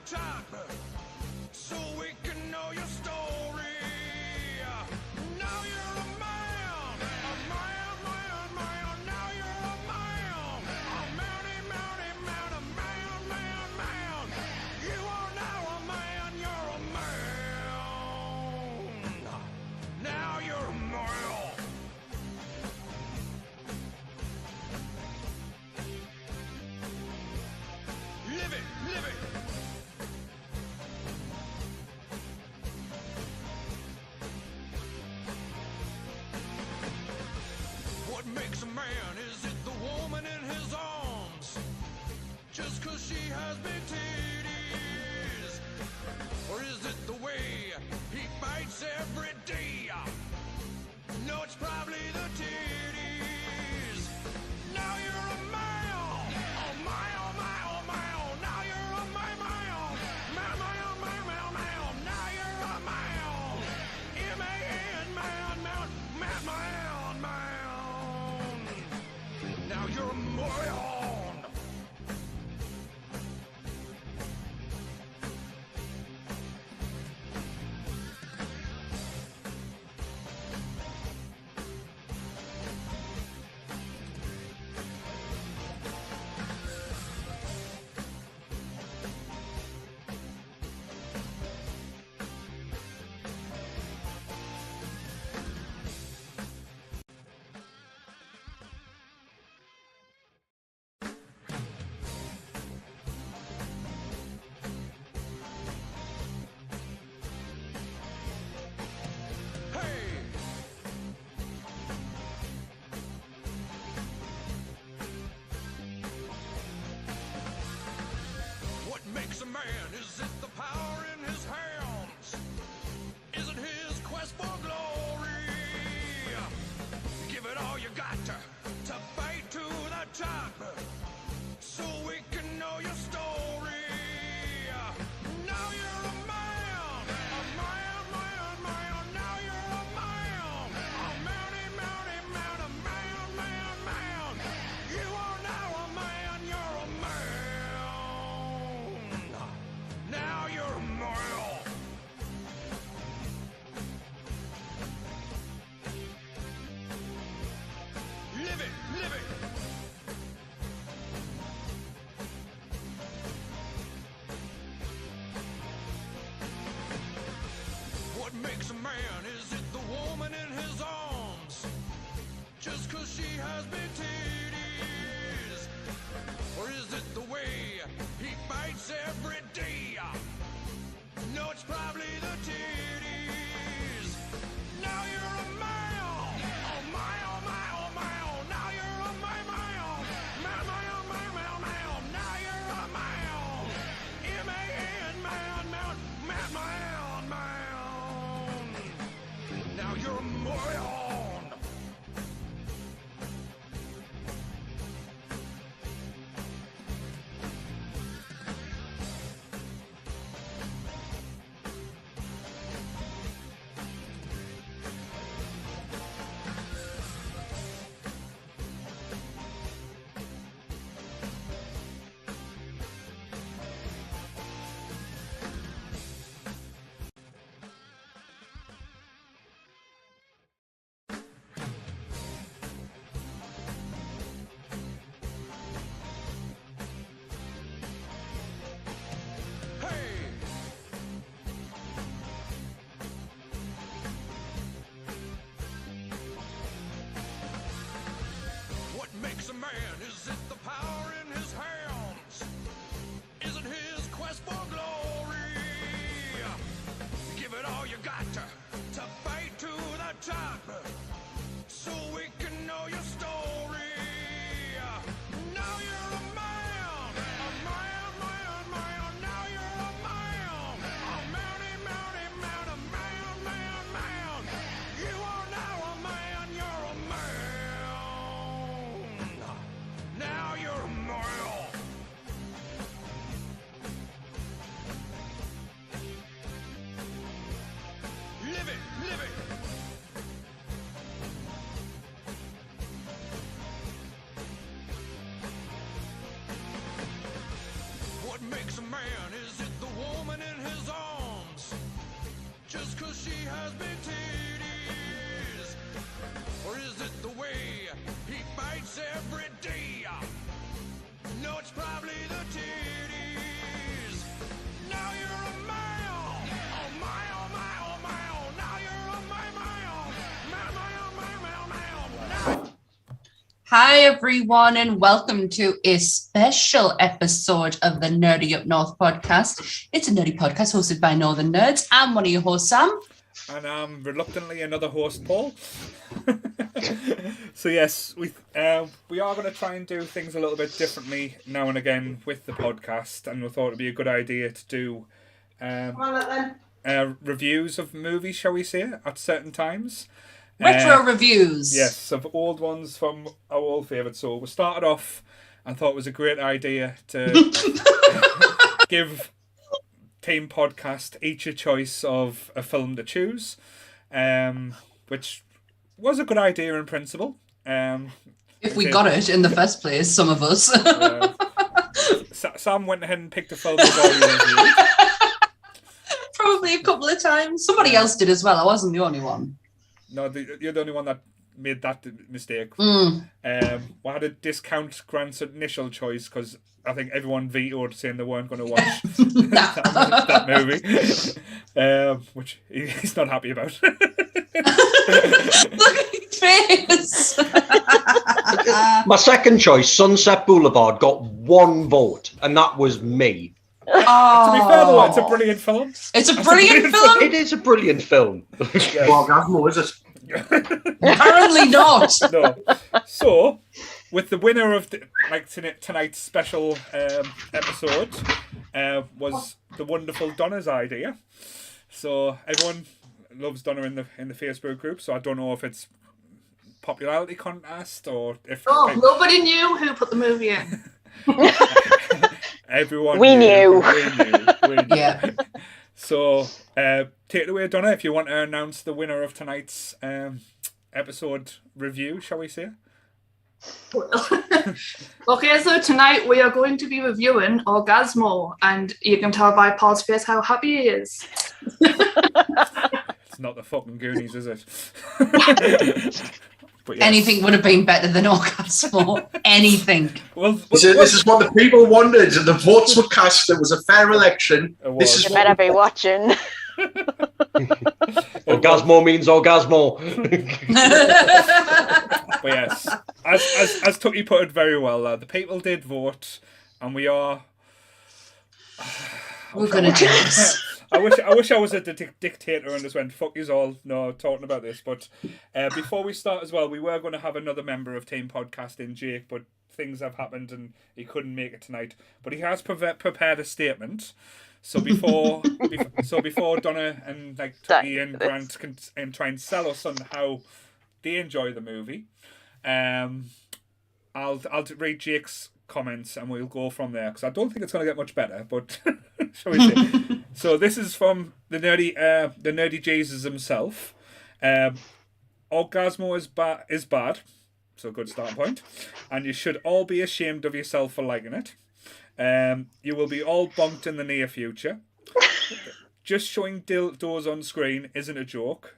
top so we can know your story. Now you're a man, a man, man, man. Now you're a man, a mounty, mounty, man, a man, man, man. You are now a man, you're a man. Now you're a man. Live it, live it. What makes a man? Is it the woman in his arms? Just 'cause she has big titties? Or is it the way he fights every day? No, it's probably the titties. Now you're a man. Oh my, oh my, oh my, oh. Now you're a man, man. Man, man, man, man, man. Now you're a man. M-A-N, man, man, man, man, man. Now you're a moron. What makes a man? Is it the power in his hands? Is it his quest for glory? Give it all you got to fight to the top so we can know your story. Now you're a man, a man, man, man. Now you're a man, a mounty, mounty, man, a man, man, man. You are now a man, you're a man. Now you're a man. Live it, live it. What makes a man? Is it the woman in his arms? Just 'cause she has big titties? Or is it the way he fights every day? No, it's probably the titties. Now you're a man. Oh my, oh my, oh my, oh. Now you're a man, man. Man, man, man, man, man. Now you're a man. M-A-N, man, man, man, man, man. Now you're a moron. makes a man? Is it the woman in his arms? Just 'cause she has big titties? Or is it the way he fights every day? No, it's probably the titties. Now you're a male. Oh my, oh my, oh my, oh. Now you're a male. Now. Hi everyone, and welcome to a special episode of the Nerdy Up North podcast. It's a nerdy podcast hosted by Northern Nerds. I'm one of your hosts, Sam. And I'm reluctantly another host, Paul. So yes, we are going to try and do things a little bit differently now and again with the podcast, and we thought it'd be a good idea to do reviews of movies, shall we say, at certain times. Retro reviews. Yes, of old ones from our old favourites. So we started off and thought it was a great idea to give Team Podcast each a choice of a film to choose, which was a good idea in principle. If we got it in the first place, some of us. Sam went ahead and picked a film we've already reviewed. Probably a couple of times. Somebody else did as well. I wasn't the only one. No, you're the only one that made that mistake. We had a discount Grant's initial choice because I think everyone vetoed saying they weren't going to watch that movie, which he's not happy about. Look at his face. My second choice, Sunset Boulevard, got one vote, and that was me. Oh. To be fair, though, it's a brilliant film. It's a brilliant film? It is a brilliant film. Yes. Orgazmo, is it? Apparently not. No. So, with the winner of tonight's special episode was the wonderful Donna's idea. So everyone loves Donna in the Facebook group. So I don't know if it's popularity contest or if nobody knew who put the movie in. Everyone We knew. Yeah. So take it away, Donna, if you want to announce the winner of tonight's episode review, shall we say? Okay, so tonight we are going to be reviewing Orgazmo, and you can tell by Paul's face how happy he is. It's not the fucking Goonies, is it? But yes. Anything would have been better than Orgazmo. Anything. Well, This is what the people wanted. The votes were cast. It was a fair election. This is You better be watching. Orgasmo means orgasmo. But yes, as Tucky put it very well, the people did vote, and we are. We're gonna do this. I wish I was a dictator and just went fuck yous all. No, talking about this. But before we start as well, we were going to have another member of Team Podcast in, Jake, but things have happened and he couldn't make it tonight. But he has prepared a statement. So before Donna and Tucky and Grant can try and sell us on how they enjoy the movie, I'll read Jake's comments and we'll go from there because I don't think it's going to get much better. But shall we see? So this is from the nerdy Jesus himself. Orgazmo is bad, so good starting point, and you should all be ashamed of yourself for liking it. You will be all bonked in the near future. Just showing dildos on screen isn't a joke.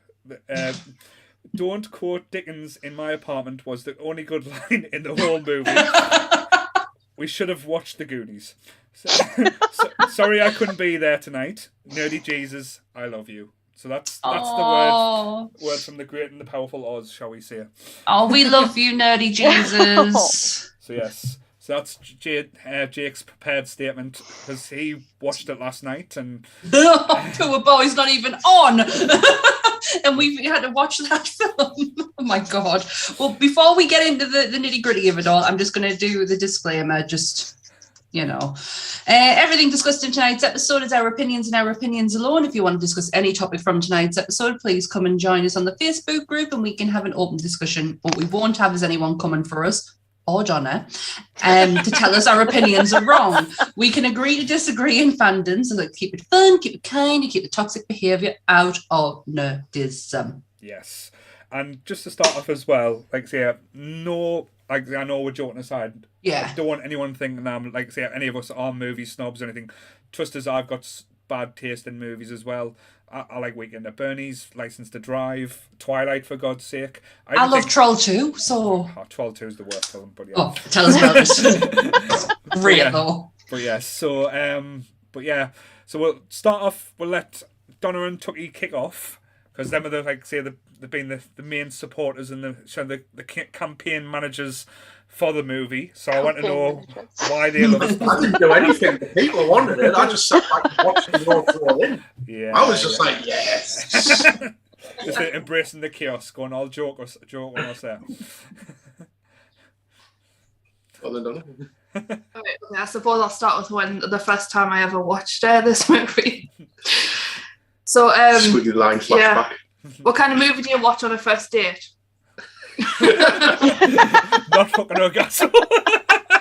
Don't quote Dickens in my apartment was the only good line in the whole movie. We should have watched the Goonies. Sorry I couldn't be there tonight. Nerdy Jesus, I love you. So that's the word from the great and the powerful Oz, shall we say. Oh, we love you, Nerdy Jesus. So yes. So that's Jake's prepared statement because he watched it last night and Poor boy's not even on. And we had to watch that film. Oh my God. Well, before we get into the nitty gritty of it all, I'm just going to do the disclaimer, everything discussed in tonight's episode is our opinions and our opinions alone. If you want to discuss any topic from tonight's episode, please come and join us on the Facebook group and we can have an open discussion. What we won't have is anyone coming for us or Donna to tell us our opinions are wrong. We can agree to disagree in fandoms and keep it fun, keep it kind, and keep the toxic behaviour out of nerdism. yes. And just to start off as well, no like I know we're joking aside. Yeah. I don't want anyone thinking that I'm like say any of us are movie snobs or anything. Trust us, I've got bad taste in movies as well. I like Weekend at Bernie's, License to Drive, Twilight for God's sake. I love Troll 2, so... Oh, Troll 2 is the worst film, but yeah. Oh, tell us about this. Great, though. But yeah, so so we'll start off. We'll let Donna and Tucky kick off because them are the they've been the main supporters and the campaign managers for the movie. So I want to know why they love it. I didn't do anything. The people wanted it. I just sat back and watched them all throw in. Yeah, I was just like, yes. Just embracing the chaos, going all joke on us there. Well done. Okay, I suppose I'll start with when the first time I ever watched this movie. So, Squiggly line flashback. What kind of movie do you watch on a first date? Not fucking Orgazmo.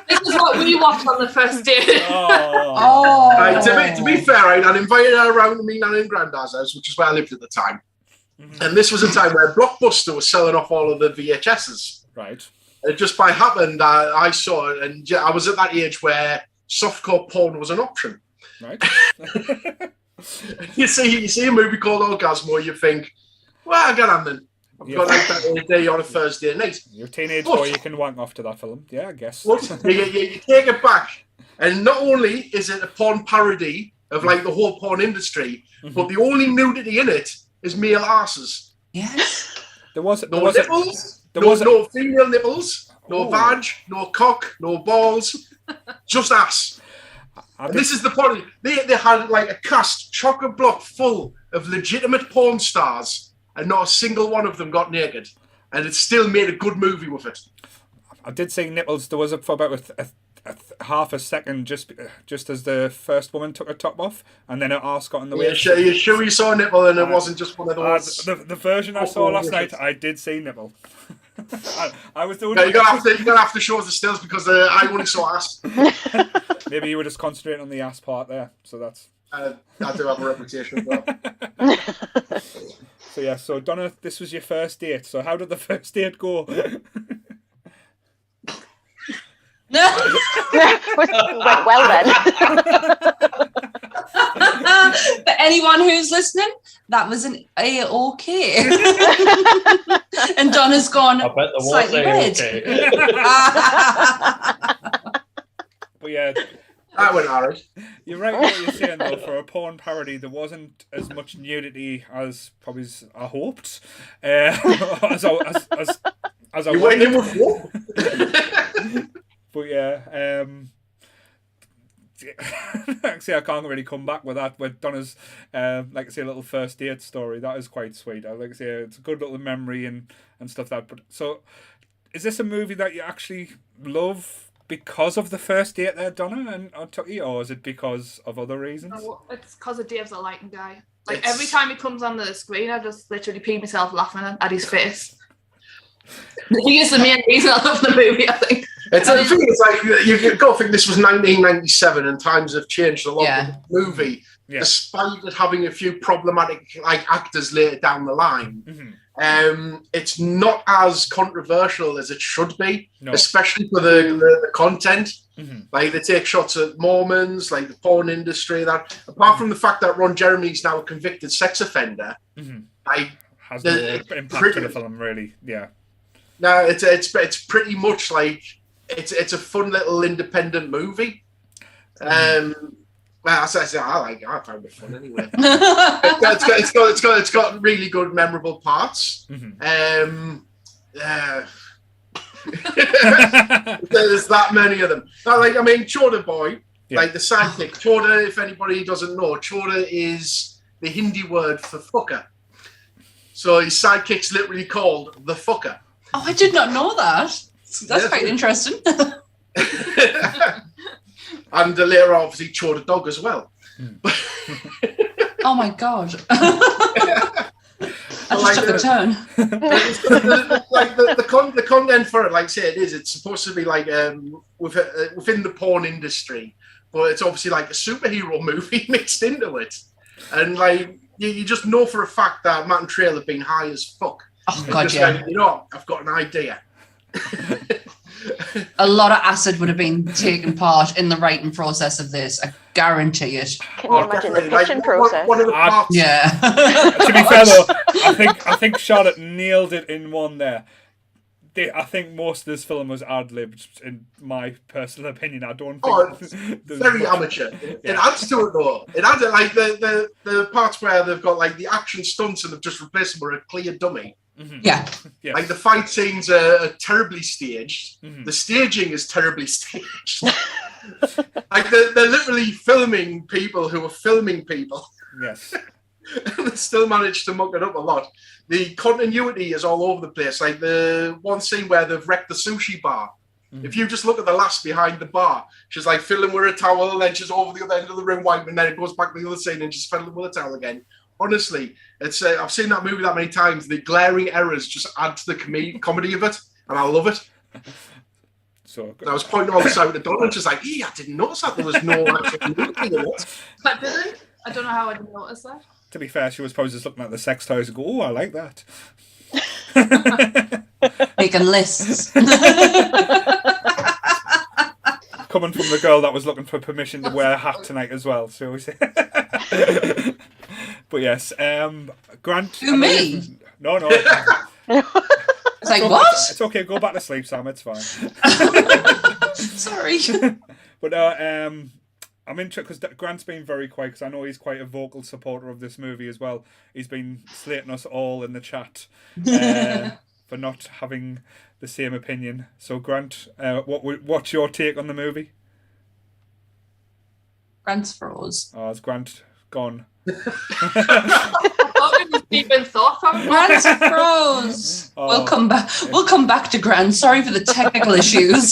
This is what we watch on the first date. Oh. Right, to be fair, I'd invited her around to me nan and granddad's house, which is where I lived at the time. Mm-hmm. And this was a time where Blockbuster was selling off all of the VHSs. Right. And just by happened, I saw it, and I was at that age where softcore porn was an option. Right. You see a movie called Orgazmo, you think, well, I get on then. I've got like that day on a Thursday night. You're a teenage boy, you can wank off to that film. Yeah, I guess. But you take it back, and not only is it a porn parody of like the whole porn industry, but the only nudity in it is male asses. Yes. No nipples, no female nipples, no vag, no cock, no balls, just ass. And this is the point. They had like a cast chock-a block full of legitimate porn stars, and not a single one of them got naked. And it still made a good movie with it. I did say nipples. There was for about a half a second, just as the first woman took her top off, and then her arse got in the way. You sure you saw a nipple, and it wasn't just one of those? The version I saw last night, I did see nipple. I was doing. You're gonna have to show us the stills because I only saw ass. Maybe you were just concentrating on the ass part there, so that's. I do have a reputation as well. So yeah, so Donna, this was your first date. So how did the first date go? Went well then. For anyone who's listening, that was an A-OK. And Donna's gone I bet the slightly red. okay. But yeah, I went alright. you're right in what you're saying though. For a porn parody, there wasn't as much nudity as probably I hoped. As I You went in with what? But yeah, actually, I can't really come back with that. With Donna's, like I say, little first date story, that is quite sweet. I like to say it's a good little memory and stuff that. But so, is this a movie that you actually love because of the first date there, Donna and Tucky, or is it because of other reasons? No, it's because of Dave's a lighting guy. Like every time he comes on the screen, I just literally pee myself laughing at his face. He is the main reason I love the movie, I think. It's the thing is like you got to think this was 1997 and times have changed a lot with the movie. Yeah. Despite it having a few problematic like actors later down the line. Mm-hmm. It's not as controversial as it should be, No. especially for the content. Mm-hmm. Like they take shots at Mormons, like the porn industry. That apart from the fact that Ron Jeremy's now a convicted sex offender, like Has no impact to the film, really. Yeah. no, it's pretty much like it's a fun little independent movie. Well, I found it fun anyway. It's got really good, memorable parts. Mm-hmm. There's that many of them. Now, like, I mean, Choda Boy, Yeah. like the sidekick. Choda, if anybody doesn't know, Choda is the Hindi word for fucker. So his sidekick's literally called the fucker. Oh, I did not know that. That's Yeah. quite interesting. And later, obviously, Choda Dog as well. Oh my god. I just like took a turn. The content for it, like I say, it's supposed to be like within the porn industry, but it's obviously like a superhero movie mixed into it, and like you just know for a fact that Matt and Trail have been high as fuck. Oh god, Just yeah. like, you know, I've got an idea. A lot of acid would have been taken part in the writing process of this. I guarantee it. Can you imagine the pitching process? One of the parts. Yeah. To be fair though, I think Charlotte nailed it in one there. I think most of this film was ad-libbed, in my personal opinion. I don't think... It's very amateur. It adds to it, though. It adds, like, the parts where they've got, like, the action stunts and they've just replaced them with a clear dummy. Mm-hmm. Yeah. Yes. Like, the fight scenes are terribly staged. Mm-hmm. The staging is terribly staged. Like, they're literally filming people who are filming people. Yes. And they still managed to muck it up a lot. The continuity is all over the place. Like the one scene where they've wrecked the sushi bar. Mm-hmm. If you just look at the lass behind the bar, she's like filling with a towel, and then she's over the other end of the room wiping, and then it goes back to the other scene and she's filling with a towel again. Honestly, it's I've seen that movie that many times. The glaring errors just add to the comedy of it, and I love it. So I was pointing all this out to Donna, and she's like, I didn't notice that there was no actual nudity in it. I didn't. I don't know how I didn't notice that. To be fair, she was probably just looking at the sex toys and go, oh, I like that. Making lists. Coming from the girl that was looking for permission to wear a hat tonight as well, shall we say. But yes, Grant... Who, me? No. It's like, what? It's okay, go back to sleep, Sam, it's fine. Sorry. But I'm interested because Grant's been very quiet because I know he's quite a vocal supporter of this movie as well. He's been slating us all in the chat for not having the same opinion. So Grant, what's your take on the movie? Grant's froze. Oh, is Grant gone? Deep thought from Grant's froze. Oh. We'll come back. We'll come back to Grant. Sorry for the technical issues.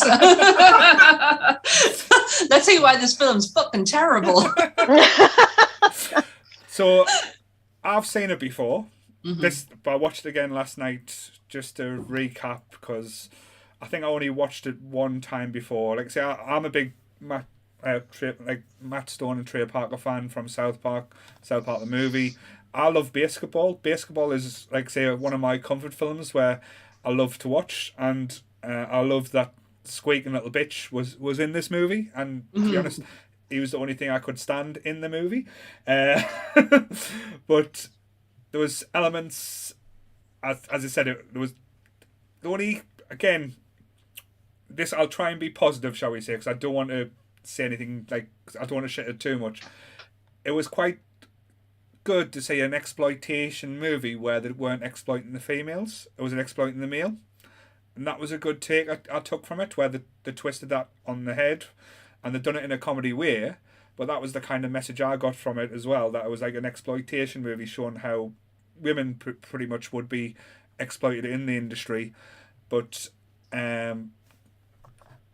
Let's see why this film's fucking terrible. So, I've seen it before. Mm-hmm. But I watched it again last night just to recap because I think I only watched it one time before. Like, say, I'm a big Matt Stone and Trey Parker fan from South Park the movie. I love basketball. Basketball is, like, say, one of my comfort films where I love to watch, and I love that squeaking little bitch was in this movie, and to be honest, he was the only thing I could stand in the movie. But there was elements, as I said, there was the only, again, this I'll try and be positive, shall we say, because I don't want to say anything, like, I don't want to shit it too much. It was quite good to see an exploitation movie where they weren't exploiting the females, it was exploiting the male. And that was a good take I took from it, where they twisted that on the head, and they've done it in a comedy way. But that was the kind of message I got from it as well, that it was like an exploitation movie showing how women pretty much would be exploited in the industry. But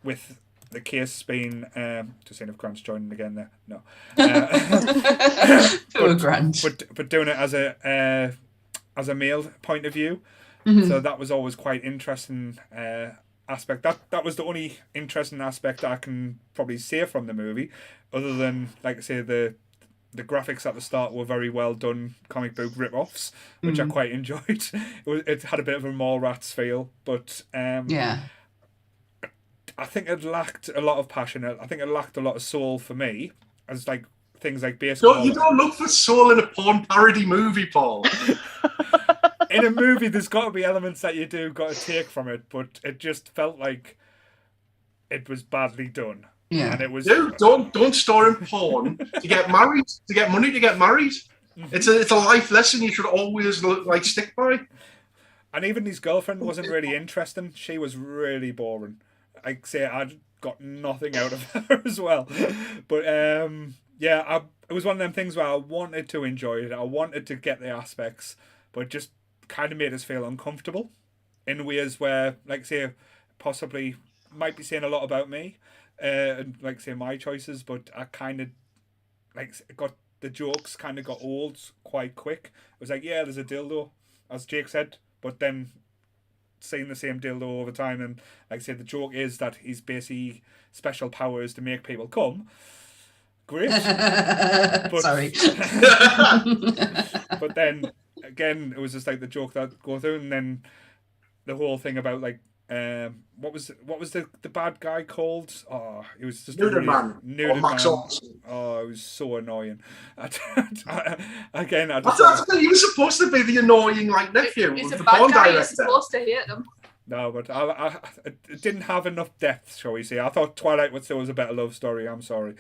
with the case being, just seeing if Grant's joining again there. No. Grant. But doing it as a male point of view. So that was always quite interesting aspect. That was the only interesting aspect I can probably say from the movie, other than, like I say, the graphics at the start were very well done comic book rip-offs, which I quite enjoyed. It had a bit of a Mallrats feel, but yeah. I think it lacked a lot of passion. I think it lacked a lot of soul for me, as like things like baseball. You don't look for soul in a porn parody movie, Paul. In a movie, there's got to be elements that you got to take from it, but it just felt like it was badly done. Yeah. And it was. Dude, don't star in porn to get married, to get money to get married. It's a life lesson you should always like stick by. And even his girlfriend wasn't really interesting. She was really boring. I'd say I'd got nothing out of her as well. But it was one of them things where I wanted to enjoy it. I wanted to get the aspects, but it just kind of made us feel uncomfortable in ways where, like, say, possibly might be saying a lot about me, and like, say, my choices, but I kind of like got the jokes kind of got old quite quick. It was like, yeah, there's a dildo, as Jake said, but then seeing the same dildo over time, and like I said, the joke is that he's basically special powers to make people come. Great. But, Sorry. But then again, it was just like the joke that go through, and then the whole thing about like What was the bad guy called? Oh, he was just Nuded Man. Or Max man. Olsen. Oh, it was so annoying. He was supposed to be the annoying like nephew He's of a the bad Bond guy. You're director. supposed to hate him. No, but it didn't have enough depth, shall we say. I thought Twilight was a better love story. I'm sorry.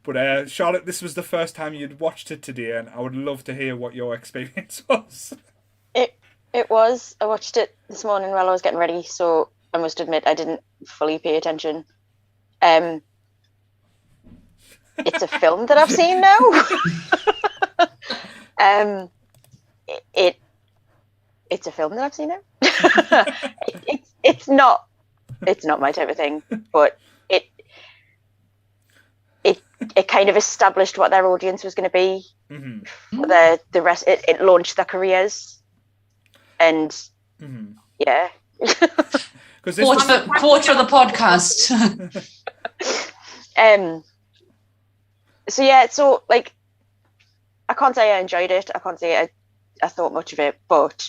But Charlotte, this was the first time you'd watched it today, and I would love to hear what your experience was. It was. I watched it this morning while I was getting ready, so I must admit I didn't fully pay attention. It's a film that I've seen now. It's a film that I've seen now. It's not my type of thing, but it kind of established what their audience was going to be. Mm-hmm. The rest, it launched their careers. And yeah, because quote for the podcast. So yeah, so like, I can't say I enjoyed it. I can't say I thought much of it, but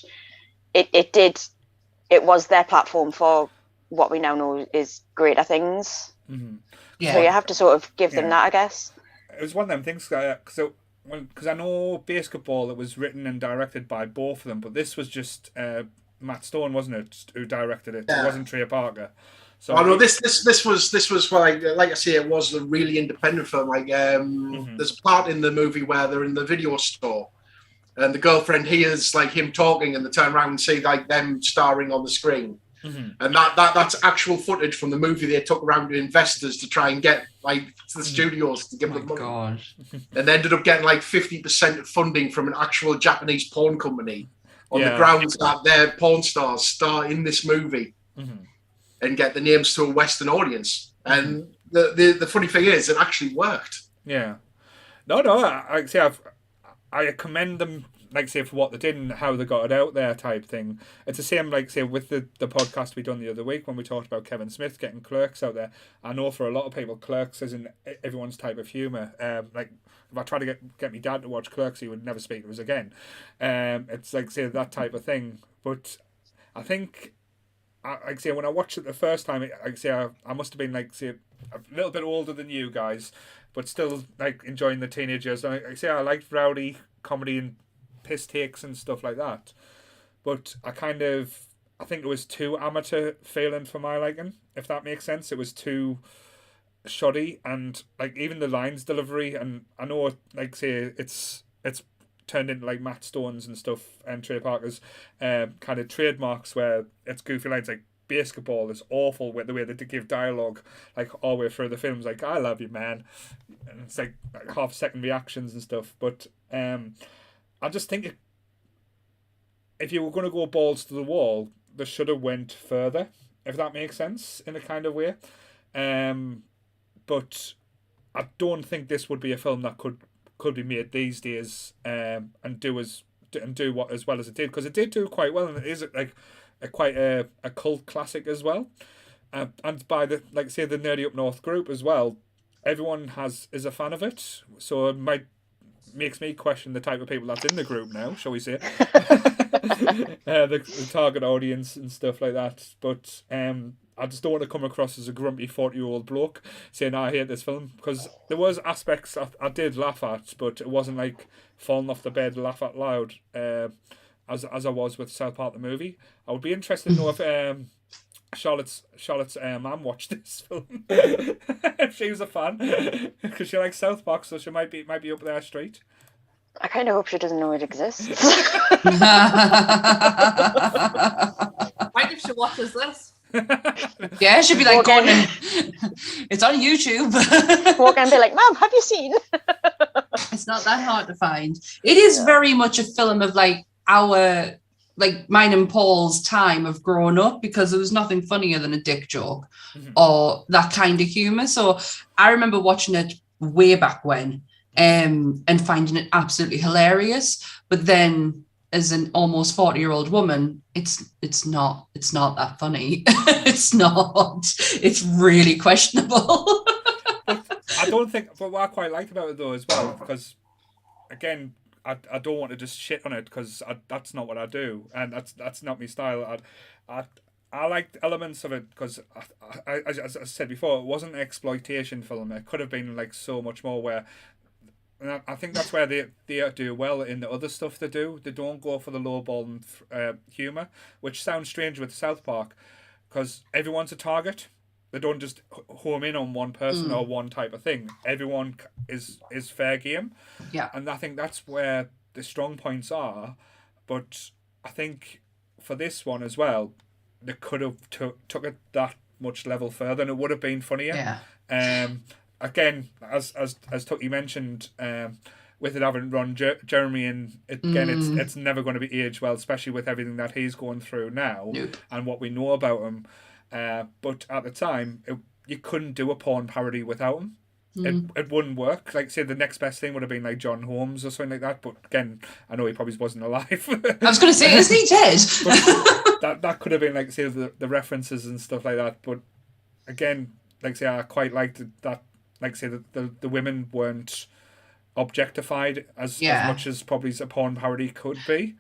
it was their platform for what we now know is greater things. Mm-hmm. Yeah. So you have to sort of give them that, I guess. It was one of them things. Because I know Basketball, it was written and directed by both of them, but this was just Matt Stone, wasn't it, who directed it? Yeah. It wasn't Trey Parker. So this was like I say, it was a really independent film. Like there's a part in the movie where they're in the video store, and the girlfriend hears like him talking, and they turn around and see like them starring on the screen. Mm-hmm. And that's actual footage from the movie they took around to investors to try and get like to the studios to give them money. Gosh. And they ended up getting like 50% of funding from an actual Japanese porn company on the grounds that their porn stars star in this movie and get the names to a Western audience. And the funny thing is, it actually worked. Yeah. No, I commend them, like, say, for what they did and how they got it out there type thing. It's the same, like, say, with the podcast we done the other week when we talked about Kevin Smith getting Clerks out there. I know for a lot of people, Clerks isn't everyone's type of humour. Like, if I try to get my dad to watch Clerks, he would never speak to us again. It's, like, say, that type of thing. But I think, like, say, when I watched it the first time, like, say, I must have been, like, say, a little bit older than you guys, but still, like, enjoying the teenagers. I say I liked rowdy comedy and piss takes and stuff like that, but I think it was too amateur feeling for my liking, if that makes sense. It was too shoddy, and like even the lines delivery, and I know, like, say, it's turned into like Matt Stone's and stuff and Trey Parker's kind of trademarks, where it's goofy lines like Basketball is awful with the way that they give dialogue like all the way through the films, like I love you, man, and it's like half-second reactions and stuff. But I just think if you were going to go balls to the wall, they should have went further, if that makes sense, in a kind of way. But I don't think this would be a film that could be made these days and do as well as it did, because it did do quite well, and it is like quite a cult classic as well. And by the, like, say, the Nerdy Up North group as well, everyone is a fan of it, so it makes me question the type of people that's in the group now, shall we say. The target audience and stuff like that. But I just don't want to come across as a grumpy 40-year-old bloke saying I hate this film, because there was aspects I did laugh at, but it wasn't like falling off the bed laugh out loud as I was with South Park the movie. I would be interested to know if Charlotte's mum watched this film if she was a fan, because she likes South Park, so she might be up their street. I kind of hope she doesn't know it exists. Right, if she watches this. Yeah, she'd be like, going in. It's on YouTube. Walk in and be like, Mom, have you seen? It's not that hard to find. It is very much a film of like mine and Paul's time of growing up, because there was nothing funnier than a dick joke or that kind of humor. So I remember watching it way back when and finding it absolutely hilarious. But then as an almost 40-year-old woman, it's not that funny. It's not. It's really questionable. I don't think, but what I quite like about it though as well, because again, I don't want to just shit on it, because that's not what I do, and that's not my style. I liked elements of it because, as I said before, it wasn't an exploitation film. It could have been like so much more. Where, and I think that's where they do well in the other stuff they do. They don't go for the lowball and humor, which sounds strange with South Park, because everyone's a target. They don't just home in on one person or one type of thing. Everyone is fair game. Yeah. And I think that's where the strong points are. But I think for this one as well, they could have took it that much level further, and it would have been funnier. Yeah. Again, as Tucky mentioned, with it having Ron Jeremy in, it's never going to be aged well, especially with everything that he's going through now and what we know about him. But at the time, you couldn't do a porn parody without him. It wouldn't work. Like, say, the next best thing would have been like John Holmes or something like that. But again, I know he probably wasn't alive. I was going to say, isn't he dead? that could have been like, say, the references and stuff like that. But again, like, say, I quite liked that. Like, say, the women weren't objectified as much as probably a porn parody could be.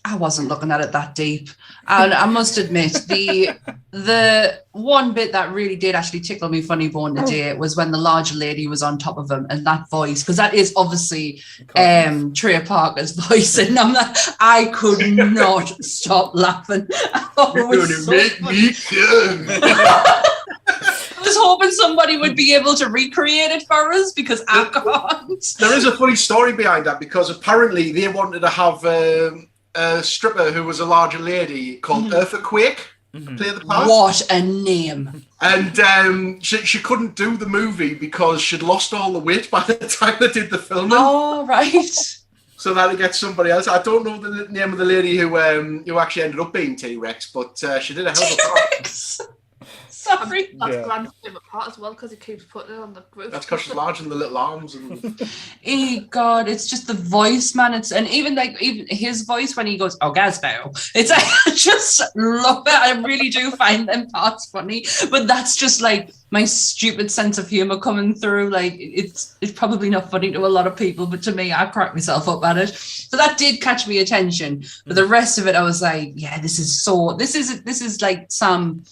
I wasn't looking at it that deep. And I must admit, the one bit that really did actually tickle me funny bone today was when the larger lady was on top of him, and that voice, because that is obviously Trey Parker's voice, and I could not stop laughing. You're going to make me come. I was hoping somebody would be able to recreate it for us, because I can't. There is a funny story behind that, because apparently they wanted to have a stripper who was a larger lady called Earthquake play the part. What a name. And she couldn't do the movie because she'd lost all the weight by the time they did the filming. Oh, right. So they had to get somebody else. I don't know the name of the lady who actually ended up being T-Rex, but she did a hell of a part. Sorry. That's Grant's favourite part as well, because he keeps putting it on the roof. That's because she's large in the little arms. And... God, it's just the voice, man. And even his voice when he goes, Orgazmo. It's I just love it. I really do find them parts funny. But that's just like my stupid sense of humour coming through. Like it's probably not funny to a lot of people, but to me, I crack myself up at it. So that did catch me attention. But the rest of it, I was like, yeah, this is like some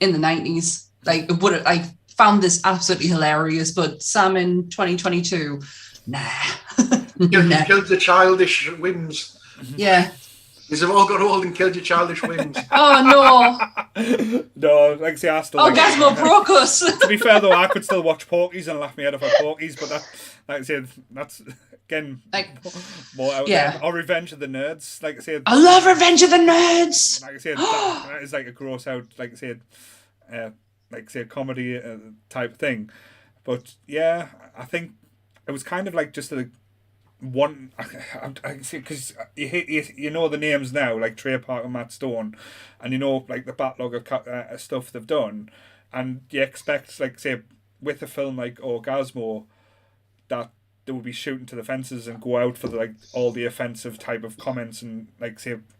in the 90s. Like it would have, I found this absolutely hilarious, but Sam in 2022, nah. Killed the childish whims. Yeah. You've all got old and killed your childish whims. Oh no. No, like I say, I still Orgazmo broke us. To be fair though, I could still watch Porky's and laugh me head off at Porky's, but that, like I said, that's again more out there. Or Revenge of the Nerds. Like I said, I love Revenge of the Nerds. Like I said, that is like a gross out, like I said, comedy type thing. But yeah, I think it was kind of like just a one. I see, because you know the names now, like Trey Parker, Matt Stone, and you know like the backlog of stuff they've done, and you expect, like say, with a film like Orgazmo, that they would be shooting to the fences and go out for all the offensive type of comments and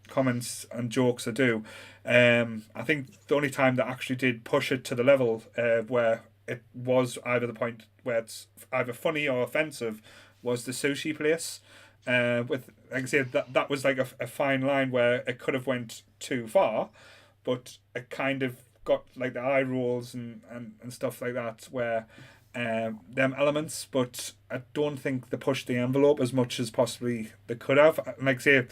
comments and jokes they do. I think the only time that actually did push it to the level where it was either the point where it's either funny or offensive was the sushi place. With, like I said, that was like a fine line where it could have went too far, but it kind of got like the eye rolls and stuff like that where them elements, but I don't think they pushed the envelope as much as possibly they could have. Like say,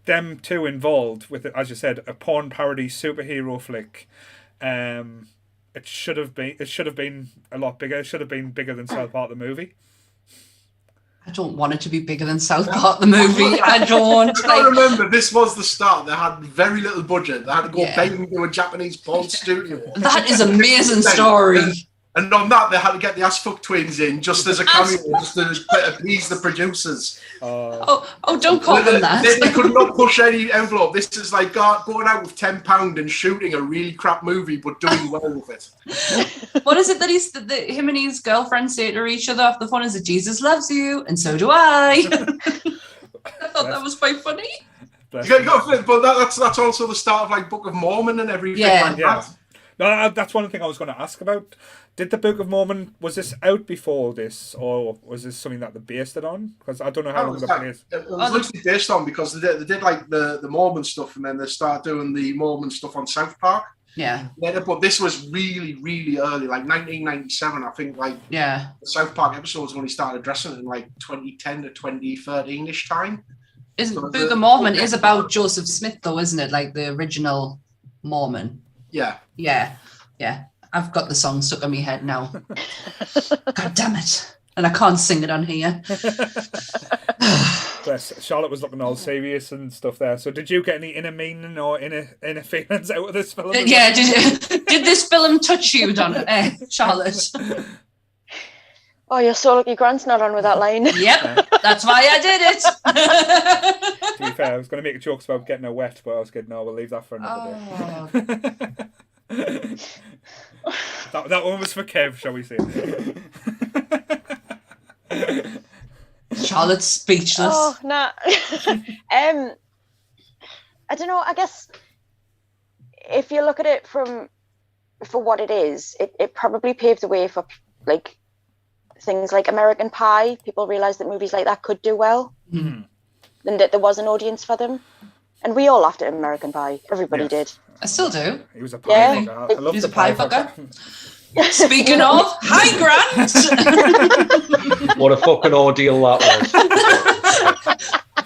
them two involved with it, as you said, a porn parody superhero flick. It should have been a lot bigger. It should have been bigger than South Park the movie. I don't want it to be bigger than South Park the movie. I don't. I remember this was the start. They had very little budget. They had to go begging to a Japanese porn studio. That is an amazing story. And on that, they had to get the Assfuck twins in just as a cameo, just to appease the producers. Don't call them that. They could not push any envelope. This is like going out with £10 and shooting a really crap movie, but doing well with it. What is it that him and his girlfriend say to each other off the phone? Is it Jesus loves you, and so do I? I thought that was quite funny. But that's also the start of like Book of Mormon and everything like that. No, that's one thing I was going to ask about. Did the Book of Mormon, was this out before this, or was this something that they based it on? Because I don't know how long the place. It was literally based on, because they did like the Mormon stuff, and then they started doing the Mormon stuff on South Park. Yeah. But this was really, really early, like 1997, I think. Like, the South Park episodes only started addressing it in like 2010 to 2013-ish time. Book of Mormon is about Joseph Smith, though, isn't it? Like the original Mormon. Yeah. Yeah. I've got the song stuck in my head now. God damn it. And I can't sing it on here. Bless. Charlotte was looking all serious and stuff there. So did you get any inner meaning or inner feelings out of this film? Yeah, did this film touch you, Charlotte? Oh, you're so lucky Grant's not on with that line. Yep, that's why I did it. To be fair, I was going to make jokes about getting her wet, but I was good. No, we'll leave that for another day. That one was for Kev, shall we say? Charlotte's speechless. Oh, no. I don't know. I guess if you look at it for what it is, it probably paved the way for like things like American Pie. People realised that movies like that could do well, and that there was an audience for them. And we all laughed at American Pie. Everybody did. I still do. He was a pie fucker. I love the pie fucker. Speaking of, hi Grant. What a fucking ordeal that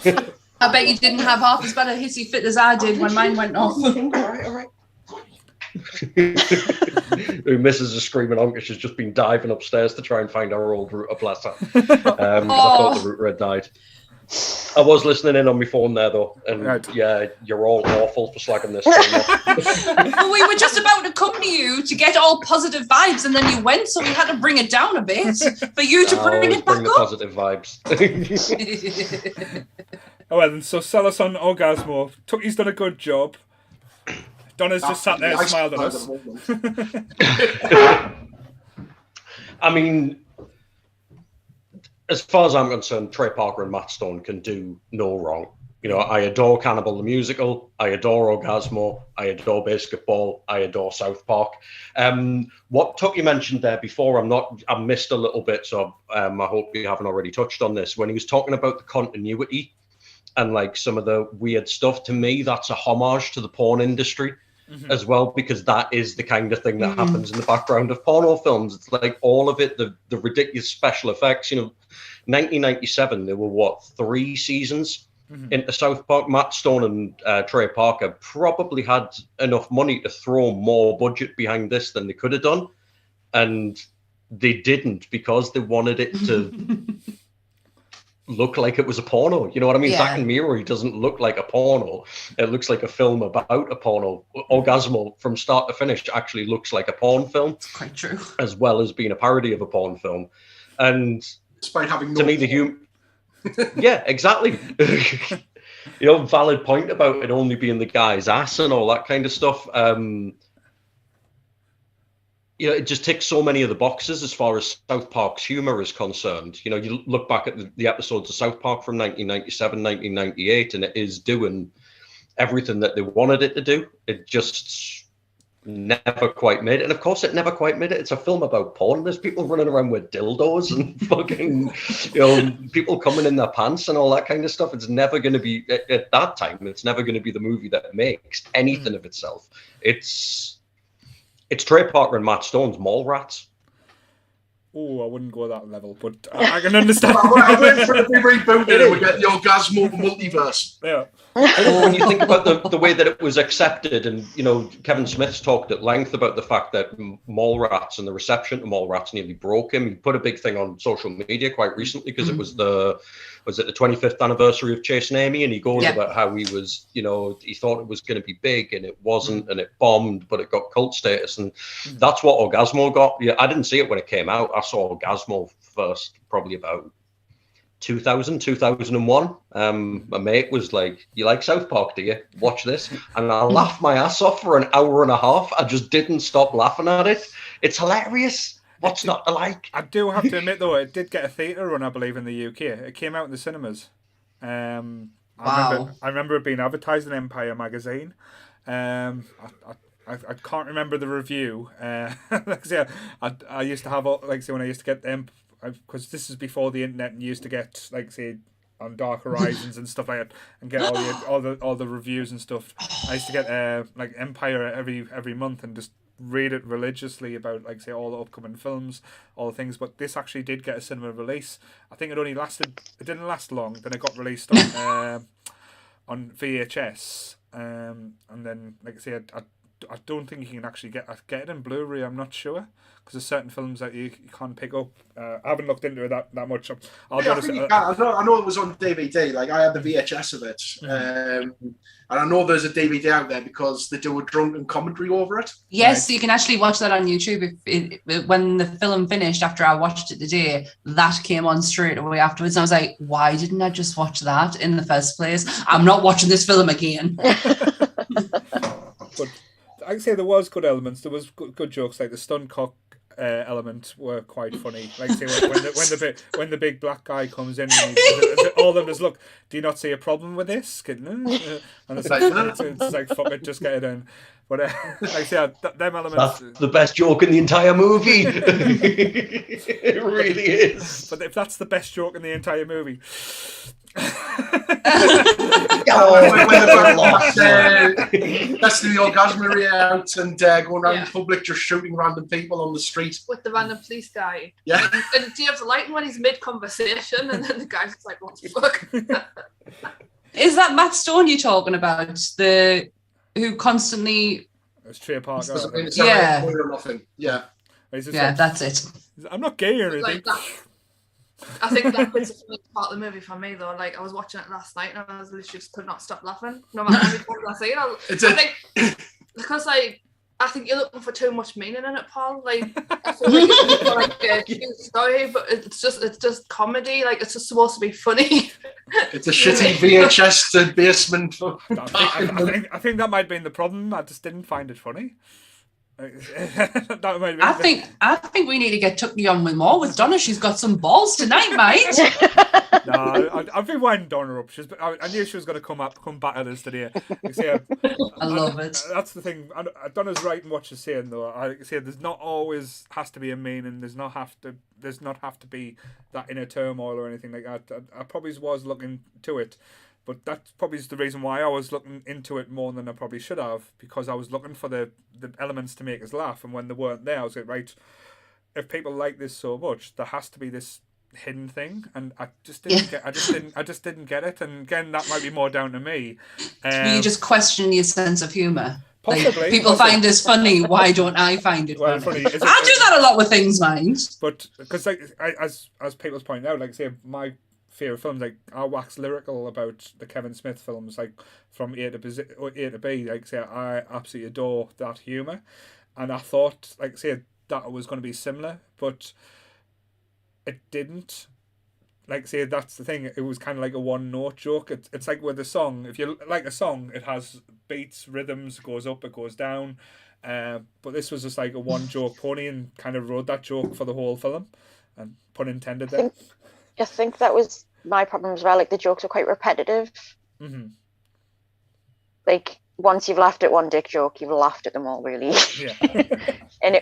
was. I bet you didn't have half as bad a hissy fit as I did when mine went off. All right. Who misses a screaming honk? She's just been diving upstairs to try and find our old router, bless her. I thought the router had died. I was listening in on my phone there though, and yeah, you're all awful for slagging this thing off. Well, we were just about to come to you to get all positive vibes, and then you went, so we had to bring it down a bit for you to bring it back the up. Positive vibes. Oh well, so sell us on Orgazmo. Tucky's done a good job. Donna's just sat there and smiled at us. I mean, as far as I'm concerned, Trey Parker and Matt Stone can do no wrong. You know, I adore Cannibal the Musical. I adore Orgazmo. I adore Basketball. I adore South Park. What Tucky mentioned there before, I missed a little bit, so I hope you haven't already touched on this. When he was talking about the continuity and like some of the weird stuff, to me, that's a homage to the porn industry. As well, because that is the kind of thing that happens in the background of porno films. It's like all of it, the ridiculous special effects. You know, 1997, there were 3 seasons into South Park. Matt Stone and Trey Parker probably had enough money to throw more budget behind this than they could have done, and they didn't because they wanted it to look like it was a porno. You know what I mean? Yeah. Zack and Miri doesn't look like a porno. It looks like a film about a porno. Orgazmo, from start to finish, actually looks like a porn film. It's quite true. As well as being a parody of a porn film. And despite having to me, yeah, exactly. You know, valid point about it only being the guy's ass and all that kind of stuff. You know, it just ticks so many of the boxes as far as South Park's humor is concerned. You know, you look back at the episodes of South Park from 1997, 1998, and it is doing everything that they wanted it to do. It just never quite made it. And of course, it never quite made it. It's a film about porn. There's people running around with dildos and fucking, you know, people coming in their pants and all that kind of stuff. It's never going to be, at that time, it's never going to be the movie that makes anything of itself. It's Trey Parker and Matt Stone's Mallrats. Oh, I wouldn't go that level, but I can understand. I went for a big reboot and we get the Orgazmo multiverse. Yeah. When you think about the way that it was accepted, and you know, Kevin Smith's talked at length about the fact that Mallrats and the reception to Mallrats nearly broke him. He put a big thing on social media quite recently because it was the 25th anniversary of Chasing Amy, and he goes about how he was, you know, he thought it was going to be big and it wasn't, and it bombed, but it got cult status, and that's what Orgazmo got. Yeah, I didn't see it when it came out. I saw Orgazmo first, probably about 2001. My mate was like, "You like South Park, do you? Watch this." And I laughed my ass off for an hour and a half. I just didn't stop laughing at it. It's hilarious. What's not to like? I do have to admit, though, it did get a theatre run, I believe, in the UK. It came out in the cinemas. I remember it being advertised in Empire magazine. I I can't remember the review. I used to have when I used to get them, because this is before the internet, and you used to get on Dark Horizons and stuff like that, and get all the reviews and stuff. I used to get Empire every month and just read it religiously about all the upcoming films, all the things. But this actually did get a cinema release. I think it didn't last long. Then it got released on VHS, and then I don't think you can actually get it in Blu-ray. I'm not sure, because there's certain films that you can't pick up. I haven't looked into it that much. I know it was on DVD. Like, I had the VHS of it, and I know there's a DVD out there because they do a drunken commentary over it. Yes, you can actually watch that on YouTube. When the film finished, after I watched it today, that came on straight away afterwards. And I was like, why didn't I just watch that in the first place? I'm not watching this film again. But I'd say there was good elements. There was good jokes, like the stunt cock element were quite funny. Like, say, when the big black guy comes in, and all of them just look. Do you not see a problem with this? And it's like fuck it, just get it in. But them elements. That's the best joke in the entire movie. It really is. But if that's the best joke in the entire movie. Testing the Orgazmo out and going around the public just shooting random people on the street with the random police guy. Yeah. And do you have the light when he's mid conversation and then the guy's just like, what the fuck? Is that Matt Stone you're talking about? Who constantly? It's Trey Parker. Yeah. Yeah. Yeah, that's it. I'm not gay or anything. I think that was the funny part of the movie for me, though. Like, I was watching it last night and I was literally just could not stop laughing. No matter how many times I see it. I think because I think you're looking for too much meaning in it, Paul. Like, I feel like it's more like a cute story, but it's just comedy. Like, it's just supposed to be funny. It's a shitty VHS to basement. I think that might have been the problem. I just didn't find it funny. I think we need to get Tucky on with more with Donna. She's got some balls tonight, mate. No, I've been winding Donna up. I knew she was going to come back at us today. I love it. That's the thing. Donna's right in what she's saying, though. I say there's not always has to be a meaning. There's not have to be that inner turmoil or anything like that. I probably was looking to it. But that's probably the reason why I was looking into it more than I probably should have, because I was looking for the elements to make us laugh, and when they weren't there, I was like, right, if people like this so much, there has to be this hidden thing, and I just didn't get it. And again, that might be more down to me. You just question your sense of humour. Possibly. Like, people find this funny. Why don't I find it funny? I do that a lot with things, mind. But because as people's point out, like say my favorite films, like I wax lyrical about the Kevin Smith films, like from A to B. Like say, I absolutely adore that humor, and I thought, like say, that was going to be similar, but it didn't. Like say, that's the thing. It was kind of like a one-note joke. It's like with a song. If you like a song, it has beats, rhythms, goes up, it goes down. But this was just like a one-joke pony, and kind of rode that joke for the whole film, and pun intended there. I think that was my problem as well. Like, the jokes are quite repetitive. Mm-hmm. Like, once you've laughed at one dick joke, you've laughed at them all, really. Yeah. And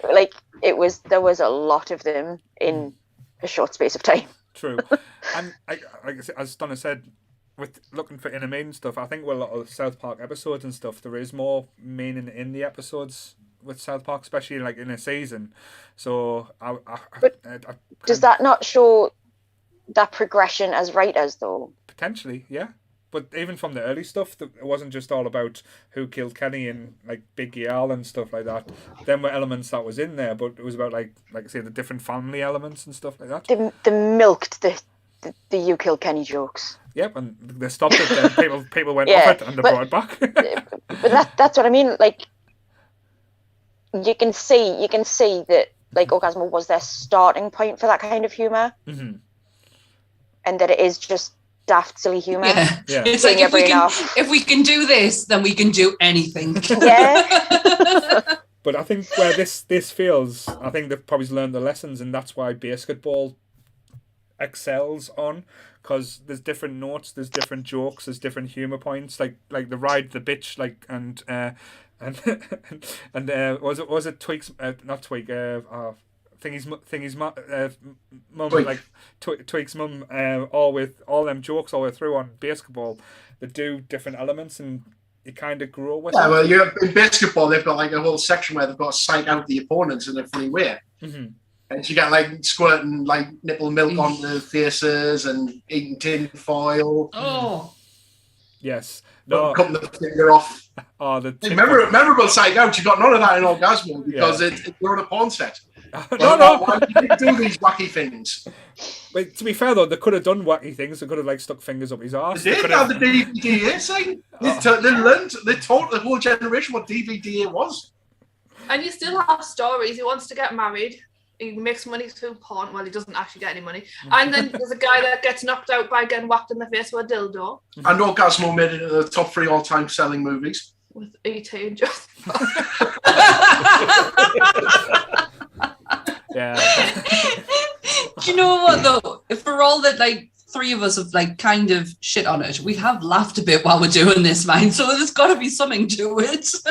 there was a lot of them in a short space of time. True. And as Donna said, with looking for inner meaning stuff, I think with a lot of South Park episodes and stuff, there is more meaning in the episodes with South Park, especially like in a season. So does that not show that progression as writers, though? Potentially, yeah. But even from the early stuff, it wasn't just all about who killed Kenny and like Big Al and stuff like that. Then were elements that was in there, but it was about like say the different family elements and stuff like that. They milked the you killed Kenny jokes. Yep, and they stopped it. Then people went off it and they brought it back. But that's what I mean. Like, you can see that like Orgazmo was their starting point for that kind of humor. Mm-hmm. And that it is just daft, silly humour. Yeah. It's like if we can do this, then we can do anything. Yeah. But I think where this feels, I think they've probably learned the lessons, and that's why basketball excels on, because there's different notes, there's different jokes, there's different humour points, like the ride the bitch, like, and and was it Tweak's not Tweak Thingy's mum, like Tweak's mum, all them jokes all the way through on basketball that do different elements, and you kind of grow with. Yeah, well, in basketball they've got like a whole section where they've got to psych out the opponents in a funny way, and you get like squirting like nipple milk on the faces and eating tin foil. Oh, yes. No. Cutting the finger off. Oh, the memorable psych out. You got none of that in Orgazmo because you're on a porn set. No. Why do you do these wacky things? Wait, to be fair though, they could have done wacky things. They could have like stuck fingers up his arse. They did have the DVD thing. They taught the whole generation what DVD was. And you still have stories. He wants to get married. He makes money through porn. Well, he doesn't actually get any money. And then there's a guy that gets knocked out by getting whacked in the face with a dildo. And Orgazmo made it into the top 3 all-time selling movies. With E.T. and just. Yeah. Do you know what though? For all that, like 3 of us have like kind of shit on it, we have laughed a bit while we're doing this, man. So there's got to be something to it. This is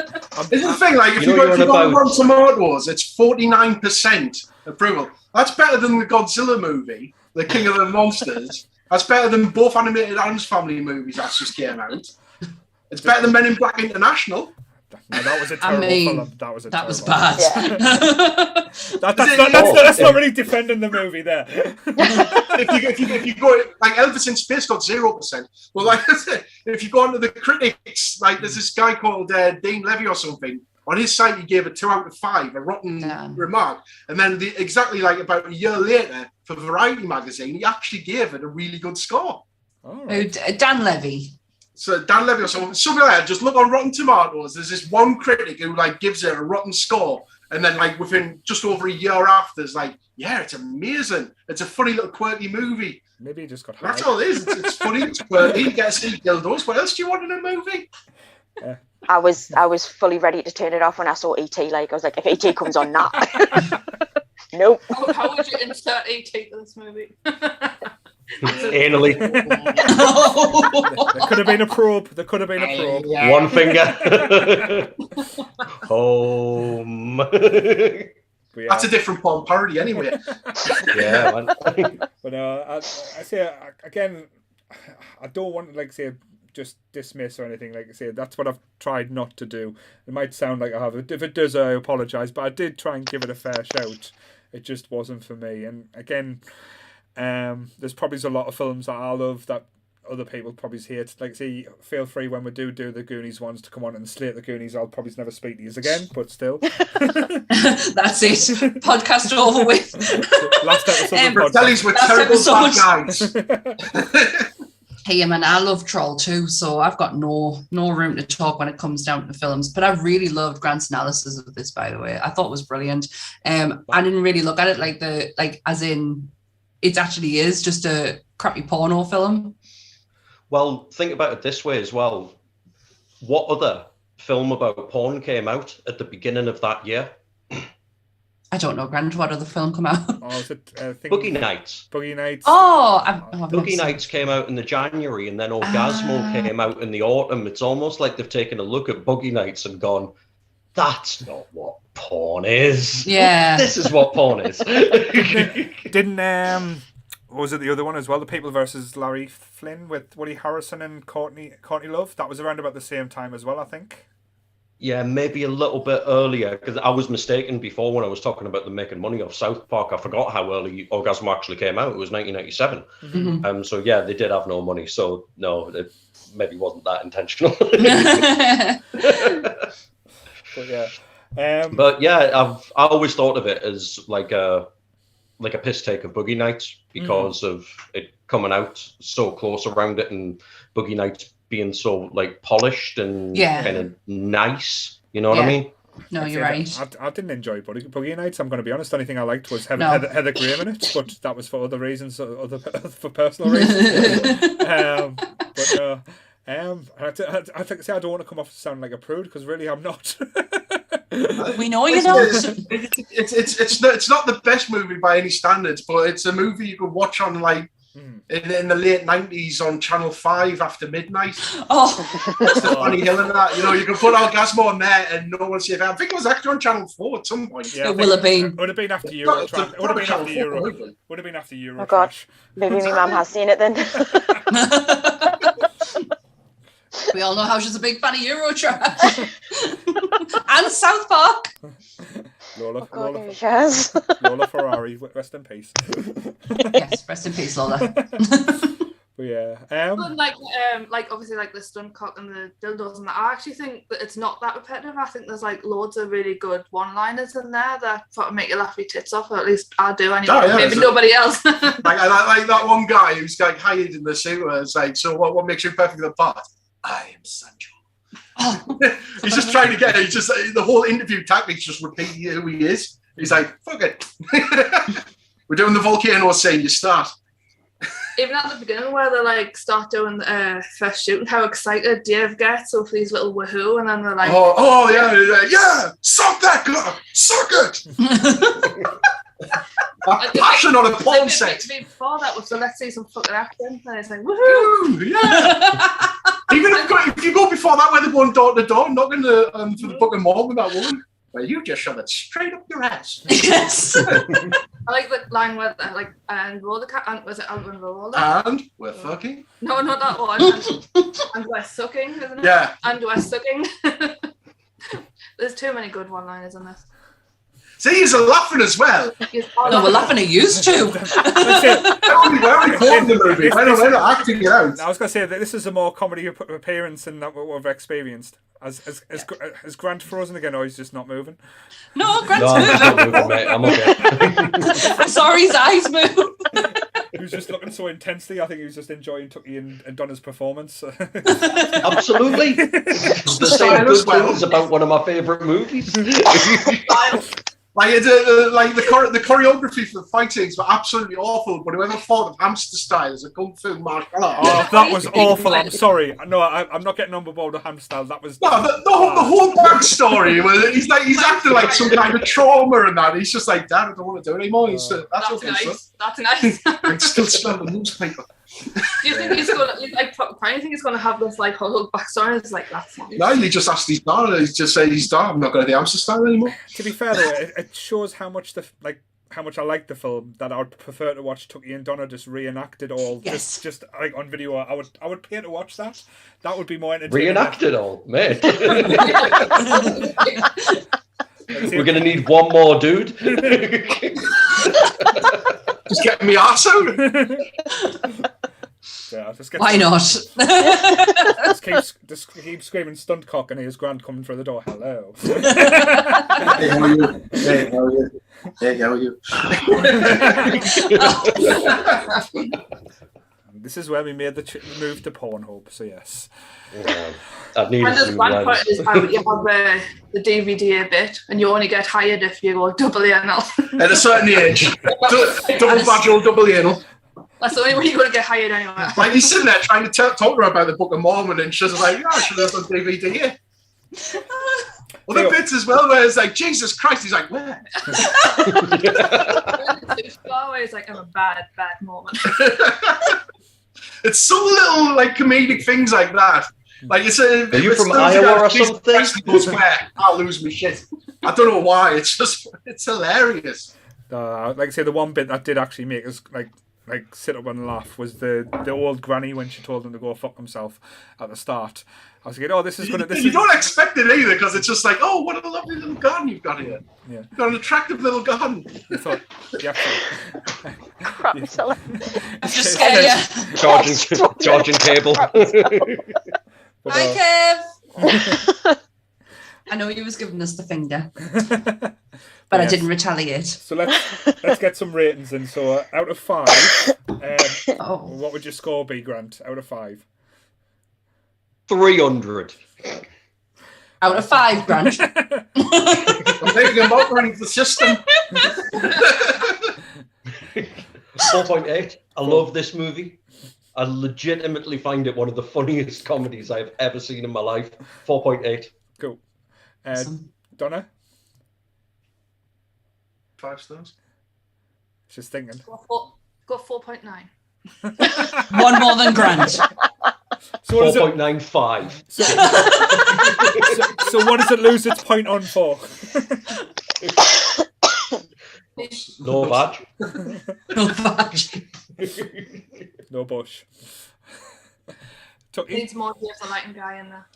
the thing, like if you go on Rotten Tomatoes, it's 49% approval. That's better than the Godzilla movie, The King of the Monsters. That's better than both animated Addams Family movies that just came out. It's better than Men in Black International. No, that was a terrible film. That was bad. Yeah. That's not really defending the movie there. if you go like Elvis in Space got 0%. Well, like if you go onto the critics, like there's this guy called Dean Levy or something. On his site, he gave it 2 out of 5, a rotten remark. And then exactly like about a year later, for Variety magazine, he actually gave it a really good score. Oh, Dan Levy. So Dan Levy or something like that. Just look on Rotten Tomatoes. There's this one critic who like gives it a rotten score, and then like within just over a year after, it's like, yeah, it's amazing. It's a funny little quirky movie. Maybe he just got. That's all it is. It's funny. It's quirky. You get to see dildos. What else do you want in a movie? Yeah. I was fully ready to turn it off when I saw E.T. Like I was like, if E.T. comes on, nah. Nope. How would you insert E.T. to this movie? Anally. There could have been a probe. One finger. Home. That's a different porn parody anyway. Yeah, man. But I say again, I don't want to like say just dismiss or anything. Like I say, that's what I've tried not to do. It might sound like I have. If it does, I apologise. But I did try and give it a fair shout. It just wasn't for me. And again. There's probably a lot of films that I love that other people probably hate. Like, see, feel free when we do the Goonies ones to come on and slate the Goonies. I'll probably never speak to you again, but still. That's it. Podcast over with. Last episode of the podcast. Telly's with terrible bad guys. Hey, man, I love Troll too, so I've got no room to talk when it comes down to films. But I really loved Grant's analysis of this, by the way. I thought it was brilliant. I didn't really look at it as in it actually is just a crappy porno film. Well, think about it this way as well. What other film about porn came out at the beginning of that year? I don't know, Grant. What other film come out? Oh, is it, Boogie Nights. Boogie Nights. Boogie Nights came out in the January, and then Orgazmo came out in the autumn. It's almost like they've taken a look at Boogie Nights and gone, that's not what porn is. Yeah. This is what porn is. Didn't was it the other one as well? The People versus Larry Flynn with Woody Harrelson and Courtney Love. That was around about the same time as well, I think. Yeah, maybe a little bit earlier, because I was mistaken before when I was talking about them making money off South Park. I forgot how early Orgazmo actually came out. It was 1997. Mm-hmm. So yeah, they did have no money. So no, it maybe wasn't that intentional. But yeah. But yeah, I always thought of it as like a piss take of Boogie Nights because of it coming out so close around it, and Boogie Nights being so like polished and kind of nice. You know what I mean? No, you're right. I didn't enjoy Boogie Nights. I'm going to be honest. The only thing I liked was Heather Graham in it, but that was for other reasons, for personal reasons. I think I don't want to come off to sound like a prude, because really I'm not. We know you don't. It's not the best movie by any standards, but it's a movie you could watch on like in the late 90s on Channel 5 after midnight. Oh, Funny Hill and that. You know, you can put Orgazmo on there and no one see it. I think it was actually on Channel 4 at some point. Yeah, it will have been. It would have been after Eurotrash. It would have been after Euro. Would have been after Eurotrash. Oh God, maybe my mum has seen it then. We all know how she's a big fan of Eurotrash and South Park. Lola, Oh God, Lola, she has. Lola Ferrari, rest in peace. Yes, rest in peace, Lola. But yeah, But like obviously like the stunt cock and the dildos and that. I actually think that it's not that repetitive. I think there's like loads of really good one-liners in there that sort of make you laugh your tits off, or at least I do anyway. Oh, yeah, maybe nobody else. like that one guy who's like hired in the suit. It's like, so what makes you perfectly apart? I am Sancho. Oh. He's just trying to get it. He's just the whole interview tactics just repeating who he is. He's like, fuck it. We're doing the volcano scene. You start. Even at the beginning where they like start doing first shooting, how excited Dave gets over these little woohoo, and then they're like, oh yeah, suck that girl, suck it. Passion on a porn set. Before that was, so let's see some fucking acting, and it's like woohoo. Yeah. Even if you go before that, where they're going door to door, knocking for the fucking mall with that woman, well, you just shove it straight up your ass. Yes. I like the line where like and roll the cat, and was it Alvin Roller? And we're fucking. No, not that one. And we're sucking, isn't it? Yeah. And we're sucking. There's too many good one-liners in this. See, he's laughing as well. No, we're laughing at you too. We're recording the movie. We're not acting it out. I was going to say that this is a more comedy appearance than that what we've experienced. Has Grant frozen again, or he's just not moving? No, Grant's No, I'm moving. not moving, mate. I'm okay. I'm sorry, his eyes move. He was just looking so intensely. I think he was just enjoying Tucky and Donna's performance. Absolutely. The same good things about one of my favourite movies. Like the choreography for the fight scenes were absolutely awful. But whoever thought of hamster style as a kung fu martial art? Oh, that was awful. I'm sorry. No, I'm not getting on board with hamster style. That was the whole backstory. He's acting like some kind of trauma and that. He's just like, Dad, I don't want to do it anymore. That's okay, nice. That's nice. I still smell the newspaper. Do you think he's gonna like probably think he's gonna have this like whole backstory? It's like that's nice. No, he just asked his dad. He just said he's dad. I'm not going to do hamster style anymore. To be fair though, it shows how much how much I like the film, that I would prefer to watch Tucky and Donna just reenact it all. Yes. Just like on video. I would pay to watch that. That would be more entertaining. Reenact it all, mate. We're going to need one more dude. Just get me arse out. Yeah, why not? just keep screaming stunt cock, and here's Grant coming through the door. Hello. Hey, how are you? Hey, how are you? Hey, how are you? This is where we made the move to Pornhub. So yes. Yeah. I'd need and as one part is how you have the DVD bit, and you only get hired if you go double anal. At a certain age, double vaginal, double anal. That's the only way you're going to get hired anyway. Like he's sitting there trying to talk to her about the Book of Mormon, and she's like, "Yeah, I should have done DVD here." Other bits as well, where it's like, "Jesus Christ," he's like, "Where?" It's always like, "I'm a bad Mormon." It's some little like comedic things like that. Like it's Are you from Iowa or something? I'll lose my shit. I don't know why. It's hilarious. Like I say, the one bit that did actually make us like sit up and laugh was the old granny when she told him to go fuck himself at the start. I was like, oh, this is gonna. You don't expect it either, because it's just like, oh, what a lovely little garden you've got here. Yeah. You've got an attractive little garden. I thought, yeah. It's just scared. Charging cable. Hi, Kev. I know you was giving us the finger, but I didn't retaliate. So let's get some ratings in. So out of 5, what would your score be, Grant? Out of 5. 300. Out of 5, Grant. I'm thinking about running the system. 4.8. I love this movie. I legitimately find it one of the funniest comedies I've ever seen in my life. 4.8. Cool. Donna? 5 stars. Just thinking. Go 4.9. One more than Grant. So what does it, 4.95. so what does it lose its point on for? No badge. No badge. No bush. Needs more of the lighting guy in there.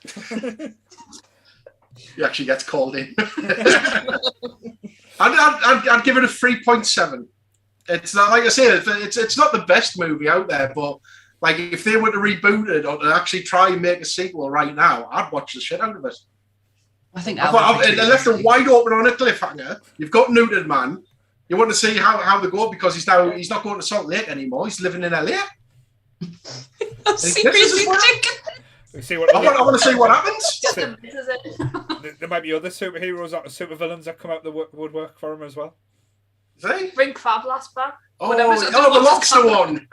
He actually gets called in. I'd give it a 3.7. It's not, like I said, it's not the best movie out there, but like if they were to reboot it or to actually try and make a sequel right now, I'd watch the shit out of it. I think they left it wide open on a cliffhanger. You've got Neutered Man. You want to see how they go because he's not going to Salt Lake anymore. He's living in LA. Seriously, See what I want to see what happens. There might be other superheroes or supervillains that come out the woodwork for him as well. See? Bring Fabulous back. Oh, the lobster one.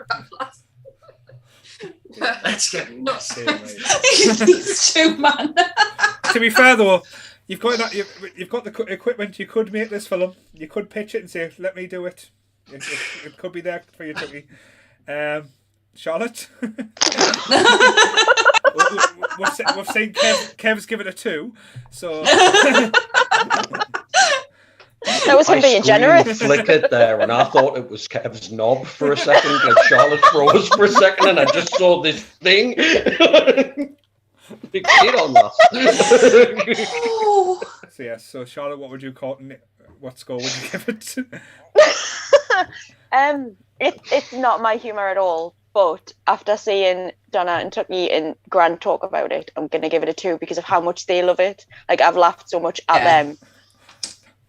Let's get These two, man. To be fair though, you've got the equipment. You could make this film. You could pitch it and say, "Let me do it." It could be there for you, Chucky. Charlotte. We've seen Kev's give it a 2, so That was him being generous. Flickered there, and I thought it was Kev's knob for a second, and Charlotte froze for a second, and I just saw this thing. Big kid on that. So yes, so Charlotte, what would you call it? What score would you give it? It's not my humour at all. But after seeing Donna and Tucky and Grant talk about it, I'm going to give it a 2 because of how much they love it. Like, I've laughed so much at them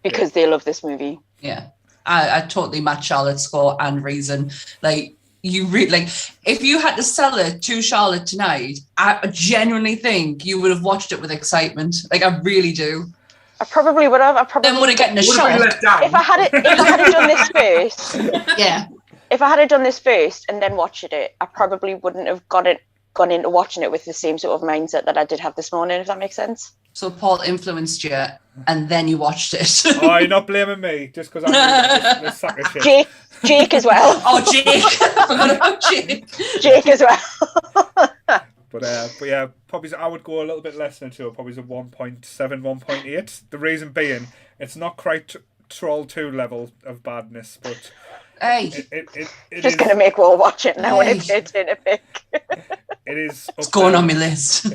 because they love this movie. Yeah, I totally match Charlotte's score and reason. Like, if you had to sell it to Charlotte tonight, I genuinely think you would have watched it with excitement. Like, I really do. I probably would have. Then would have gotten a shock. If I had done this first. Yeah. If I had done this first and then watched it, I probably wouldn't have gone into watching it with the same sort of mindset that I did have this morning, if that makes sense. So Paul influenced you and then you watched it. Oh, you're not blaming me just because I'm this sack of shit. Jake as well. Oh, Jake. I forgot about Jake. Jake as well. But yeah, probably I would go a little bit less than 2, probably a 1.7, 1.8. The reason being, it's not quite Troll 2 level of badness, but hey, it just going to make Will watch it now when it turns in a pick. It is. It's going on my list.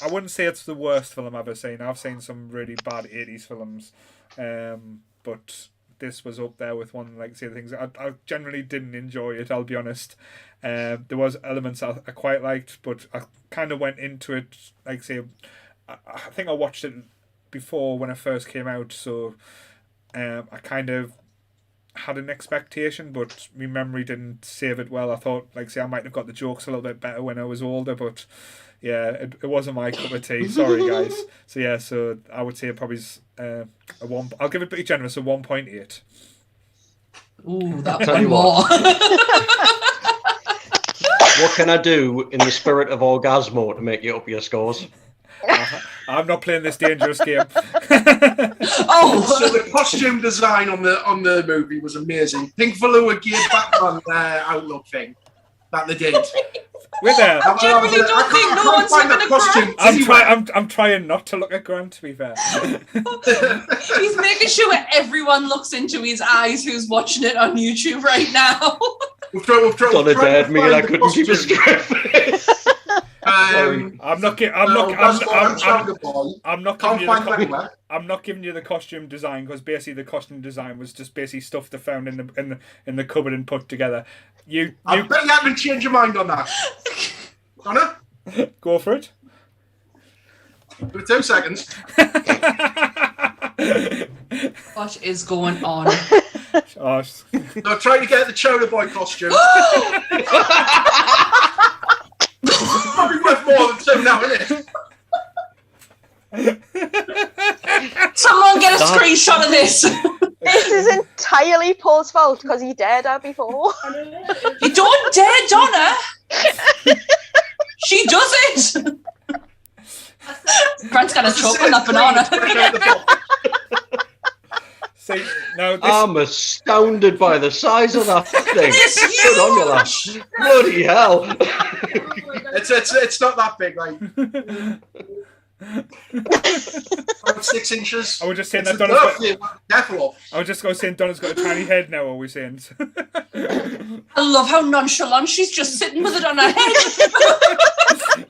I wouldn't say it's the worst film I've ever seen. I've seen some really bad 80s films, but this was up there with one, like, say, the things I generally didn't enjoy it, I'll be honest. There was elements I quite liked, but I kind of went into it, like, say, I think I watched it before when it first came out, so I kind of had an expectation, but my memory didn't save it well. I thought, like, say, I might have got the jokes a little bit better when I was older, but yeah, it wasn't my cup of tea. Sorry, guys. So yeah, so I would say probably a 1. I'll give it pretty generous, a 1.8. Ooh, that one more. What can I do in the spirit of Orgazmo to make you up your scores? I'm not playing this dangerous game. So the costume design on the movie was amazing. Pink velour geared Batman outlook thing that they did. Wait there. I generally don't think no one's looking at Grant. I'm trying not to look at Grant, to be fair. He's making sure everyone looks into his eyes who's watching it on YouTube right now. We've tried dared me and I couldn't keep a straight face. I'm not giving you the costume design because basically the costume design was just basically stuff they found in the cupboard and put together. I bet you haven't changed your mind on that. Connor? Go for it. For 2 seconds. What is going on? Oh. I'm trying to get the Chowder Boy costume. Probably worth more than 2 now, isn't it? Someone get a screenshot of this. This is entirely Paul's fault because he dared her before. You don't dare Donna. She does it. Grant's got a choke on that banana. See, now I'm astounded by the size of that thing. Good on you, lads. Bloody hell. It's not that big, like. About 6 inches. I was just saying It's that Donna's got. Careful of. I was just going to say Donna's got a tiny head now. Are we saying? I love how nonchalant she's just sitting with it on her head.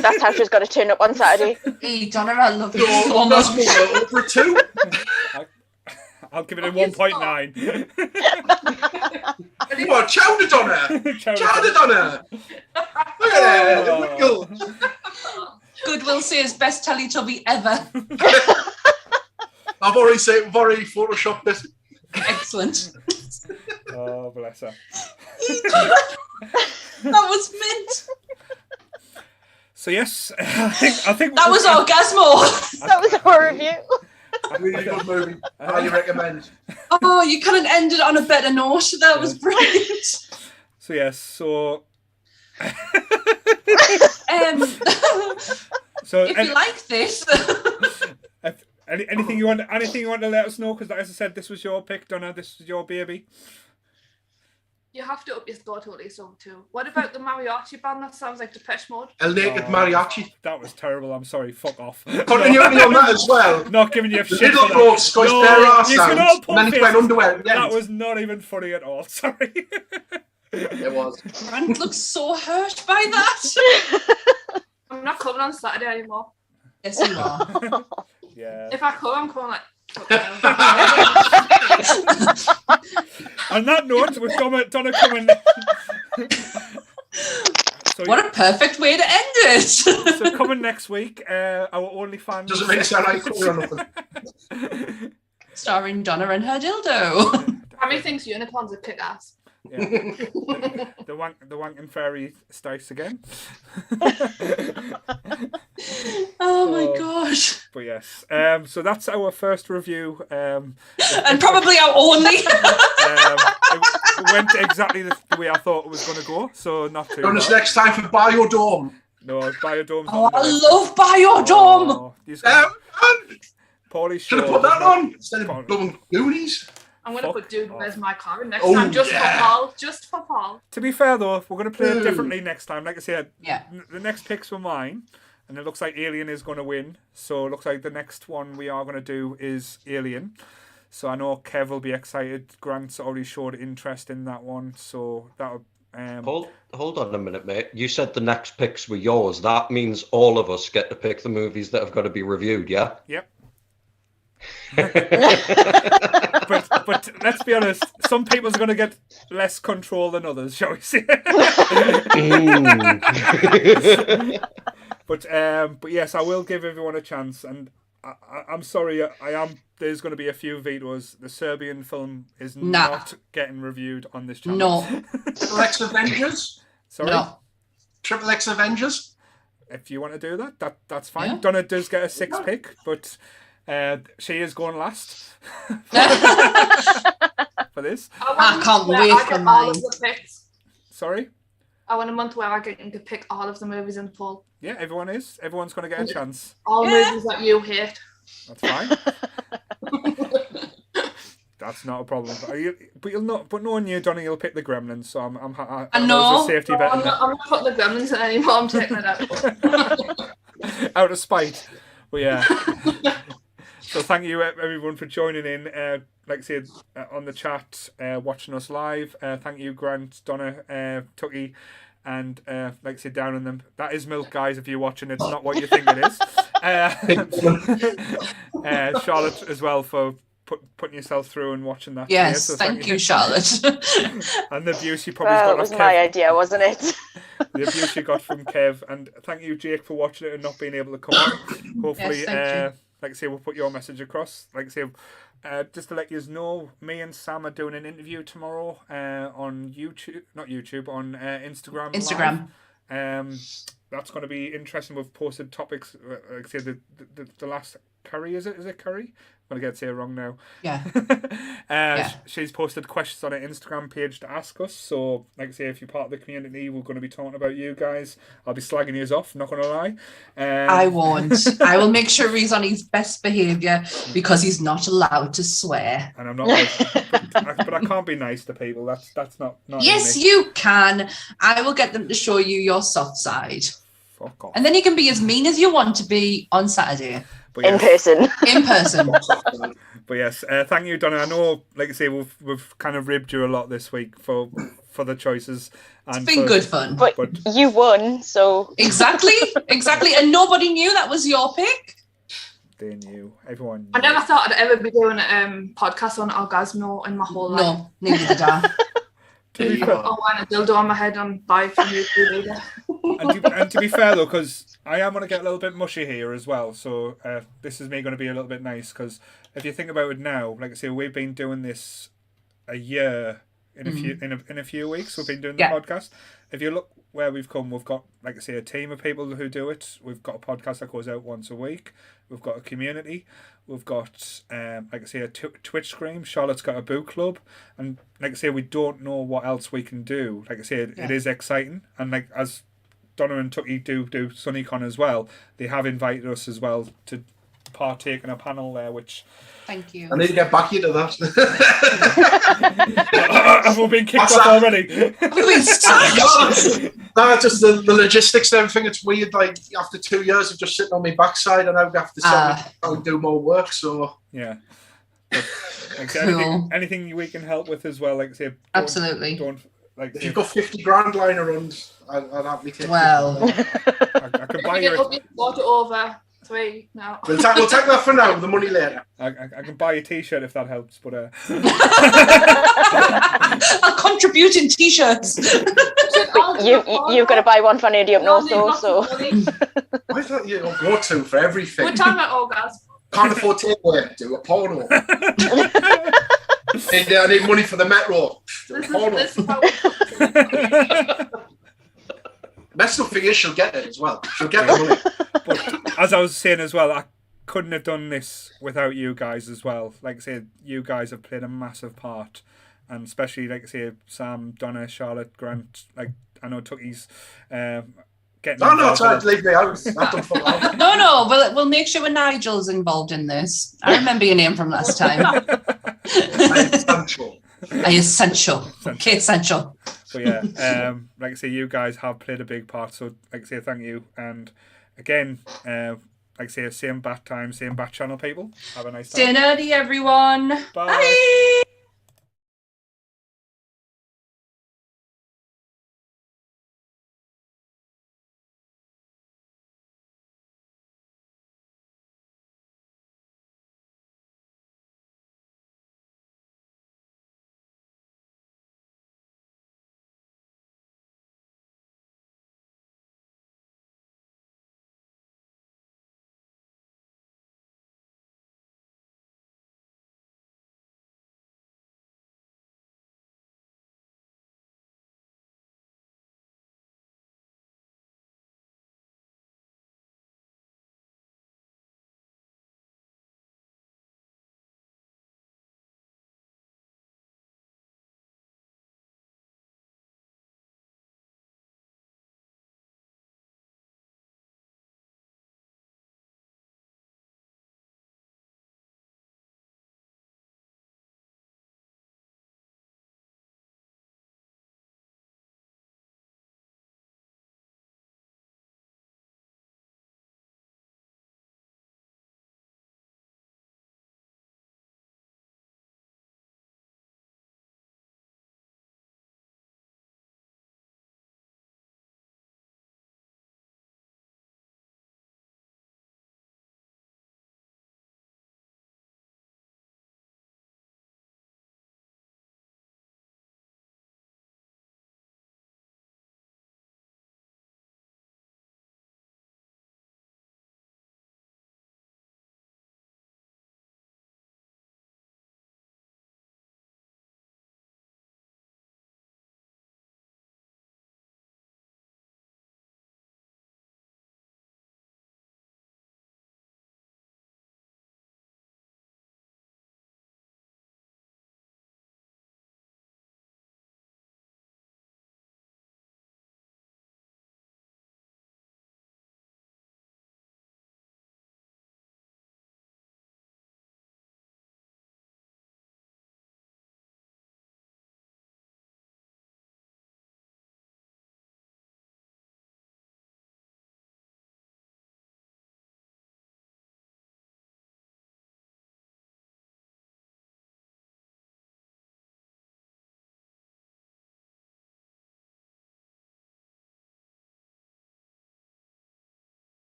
That's how she's got to turn up on Saturday. Hey, Donna, I love you So so that's much. more over 2. I'll give it a 1.9. What? Chowder Donna! Chowder Donna! Look at that! Wiggle. Goodwill says best Teletubby ever. I've already photoshopped it. Excellent. Oh, bless her. That was mint. So yes, I think That was Orgazmo. That was our review. Really good movie. Highly recommend. Oh, you couldn't end it on a better note. That was brilliant. So yes, so so if you like this, anything you want to let us know, because as I said, this was your pick, Donna. This was your baby. You have to up your score to at least over 2. What about the mariachi band? That sounds like Depeche Mode. El Naked Mariachi. That was terrible. I'm sorry. Fuck off. Continuing on that as well. Not giving you The shit little for blokes got that. bare ass You can all sounds, pull and then he faces. went underwear at the end. That was not even funny at all. Sorry. It was. Grant looks so hurt by that. I'm not coming on Saturday anymore. Yes, you are. Yeah. If I come, I'm coming like. On that note, with Donna coming. So, What a perfect way to end it. so coming next week, our OnlyFans. Doesn't make it sound like cool or nothing. Starring Donna and her dildo. Tammy thinks unicorns are kick ass. Yeah. the wanking fairy starts again. Oh my gosh. But yes, so that's our first review. And probably our only. It went exactly the way I thought it was going to go, so not too Join us bad. next time for Biodome. No, Biodome's Oh, not I nice. love Biodome. Oh, he's got- Paulie's Should have show put that is not- on instead of blowing Goonies. I'm going to Fuck put Dude, Where's My Car in next Oh, time, just yeah. for Paul. Just for Paul. To be fair though, we're going to play it differently next time. Like I said, Yeah. the next picks were mine, and it looks like Alien is going to win. So it looks like the next one we are going to do is Alien. So I know Kev will be excited. Grant's already showed interest in that one, so that'll. Hold on a minute, mate. You said the next picks were yours. That means all of us get to pick the movies that have got to be reviewed, yeah? Yep. but let's be honest, some people's going to get less control than others, shall we say? But yes, I will give everyone a chance, and I'm sorry, there's going to be a few vetoes. The Serbian film is not getting reviewed on this channel. No. Triple X Avengers? Sorry? No. Triple X Avengers? If you want to do that's fine. Yeah. Donna does get a 6th pick, but she is going last for this. I can't wait for all mine. of the picks. Sorry? I want a month where I get to pick all of the movies in full. Yeah, everyone's going to get a chance. All movies that you hate. That's fine. That's not a problem. But knowing you, Donnie, you'll pick the Gremlins. So I know it's a safety bet. I'm not putting the Gremlins in anymore. I'm taking it out. Out of spite. But yeah. So thank you everyone for joining in. Like I said on the chat, watching us live. Thank you, Grant, Donna, Tucky, and like I said, down on them. That is milk, guys. If you're watching, it's not what you think it is. Charlotte as well for putting yourself through and watching that. Yes, so thank you, Charlotte. And the abuse you probably Well, got it was off my Kev. idea, wasn't it? The abuse you got from Kev, and thank you, Jake, for watching it and not being able to come on. Hopefully, Yes, thank you. like I say, we'll put your message across. Like I say, just to let you know, me and Sam are doing an interview tomorrow on YouTube, not YouTube, on Instagram. Instagram. Live. That's going to be interesting. We've posted topics. Like I say, the last Curry, is it Curry? I'm going to get it wrong now. Yeah. She's posted questions on her Instagram page to ask us. So, like I say, if you're part of the community, we're going to be talking about you guys. I'll be slagging you off, not going to lie. I won't. I will make sure he's on his best behaviour because he's not allowed to swear. And I'm not, but I can't be nice to people. That's not. Yes, you can. I will get them to show you your soft side. Fuck off. And then you can be as mean as you want to be on Saturday. But yes. In person. In person. But yes, thank you, Donna. I know, like I say, we've kind of ribbed you a lot this week for the choices. And it's been good fun. But you won, so... Exactly. And nobody knew that was your pick. They knew. Everyone knew. I never thought I'd ever be doing a podcast on Orgazmo in my whole life. No, neither did I. Oh, and a dildo on my head and buy from YouTube either. And to be fair though, because I am going to get a little bit mushy here as well, so this is me going to be a little bit nice, because if you think about it now, like I say, we've been doing this a year in a few weeks. We've been doing the podcast. If you look where we've come, we've got, like I say, a team of people who do it. We've got a podcast that goes out once a week. We've got a community. We've got, like I say, a Twitch stream. Charlotte's got a book club. And like I say, we don't know what else we can do. Like I say, it is exciting. And like as Donna and Tucky do SunnyCon as well, they have invited us as well to partake in a panel there, which... Thank you. I need to get back into that. Have we been kicked off already? We've been stuck. No, just the logistics and everything. It's weird. Like after 2 years of just sitting on my backside, and now I have to sit and do more work. So yeah. But, like, cool. anything we can help with as well. Like say, absolutely. Don't like. If you've got 50 grand lying around, I'd happily take. Well, I could buy you. Bought it over. 3 now. We'll take that for now. The money later. I can buy a T-shirt if that helps, but I'll contribute in T-shirts. You've got to buy one for Nady up north, though. So I thought you go to for everything. We're talking about Orgazmo. Can't afford takeaway. Do a porno. I need money for the metro. Do a porno. Best up thing is she'll get it as well. She'll get the money. But as I was saying as well, I couldn't have done this without you guys as well. Like I said, you guys have played a massive part, and especially like I say, Sam, Donna, Charlotte, Grant. Like I know Tucky's getting. No, try to leave me out. No. We'll make sure Nigel's involved in this. I remember your name from last time. Essential. Okay, essential. But yeah, like I say, you guys have played a big part. So like I say, thank you. And again, like I say, same bat time, same bat channel, people. Have a nice time. Stay nerdy, everyone. Bye.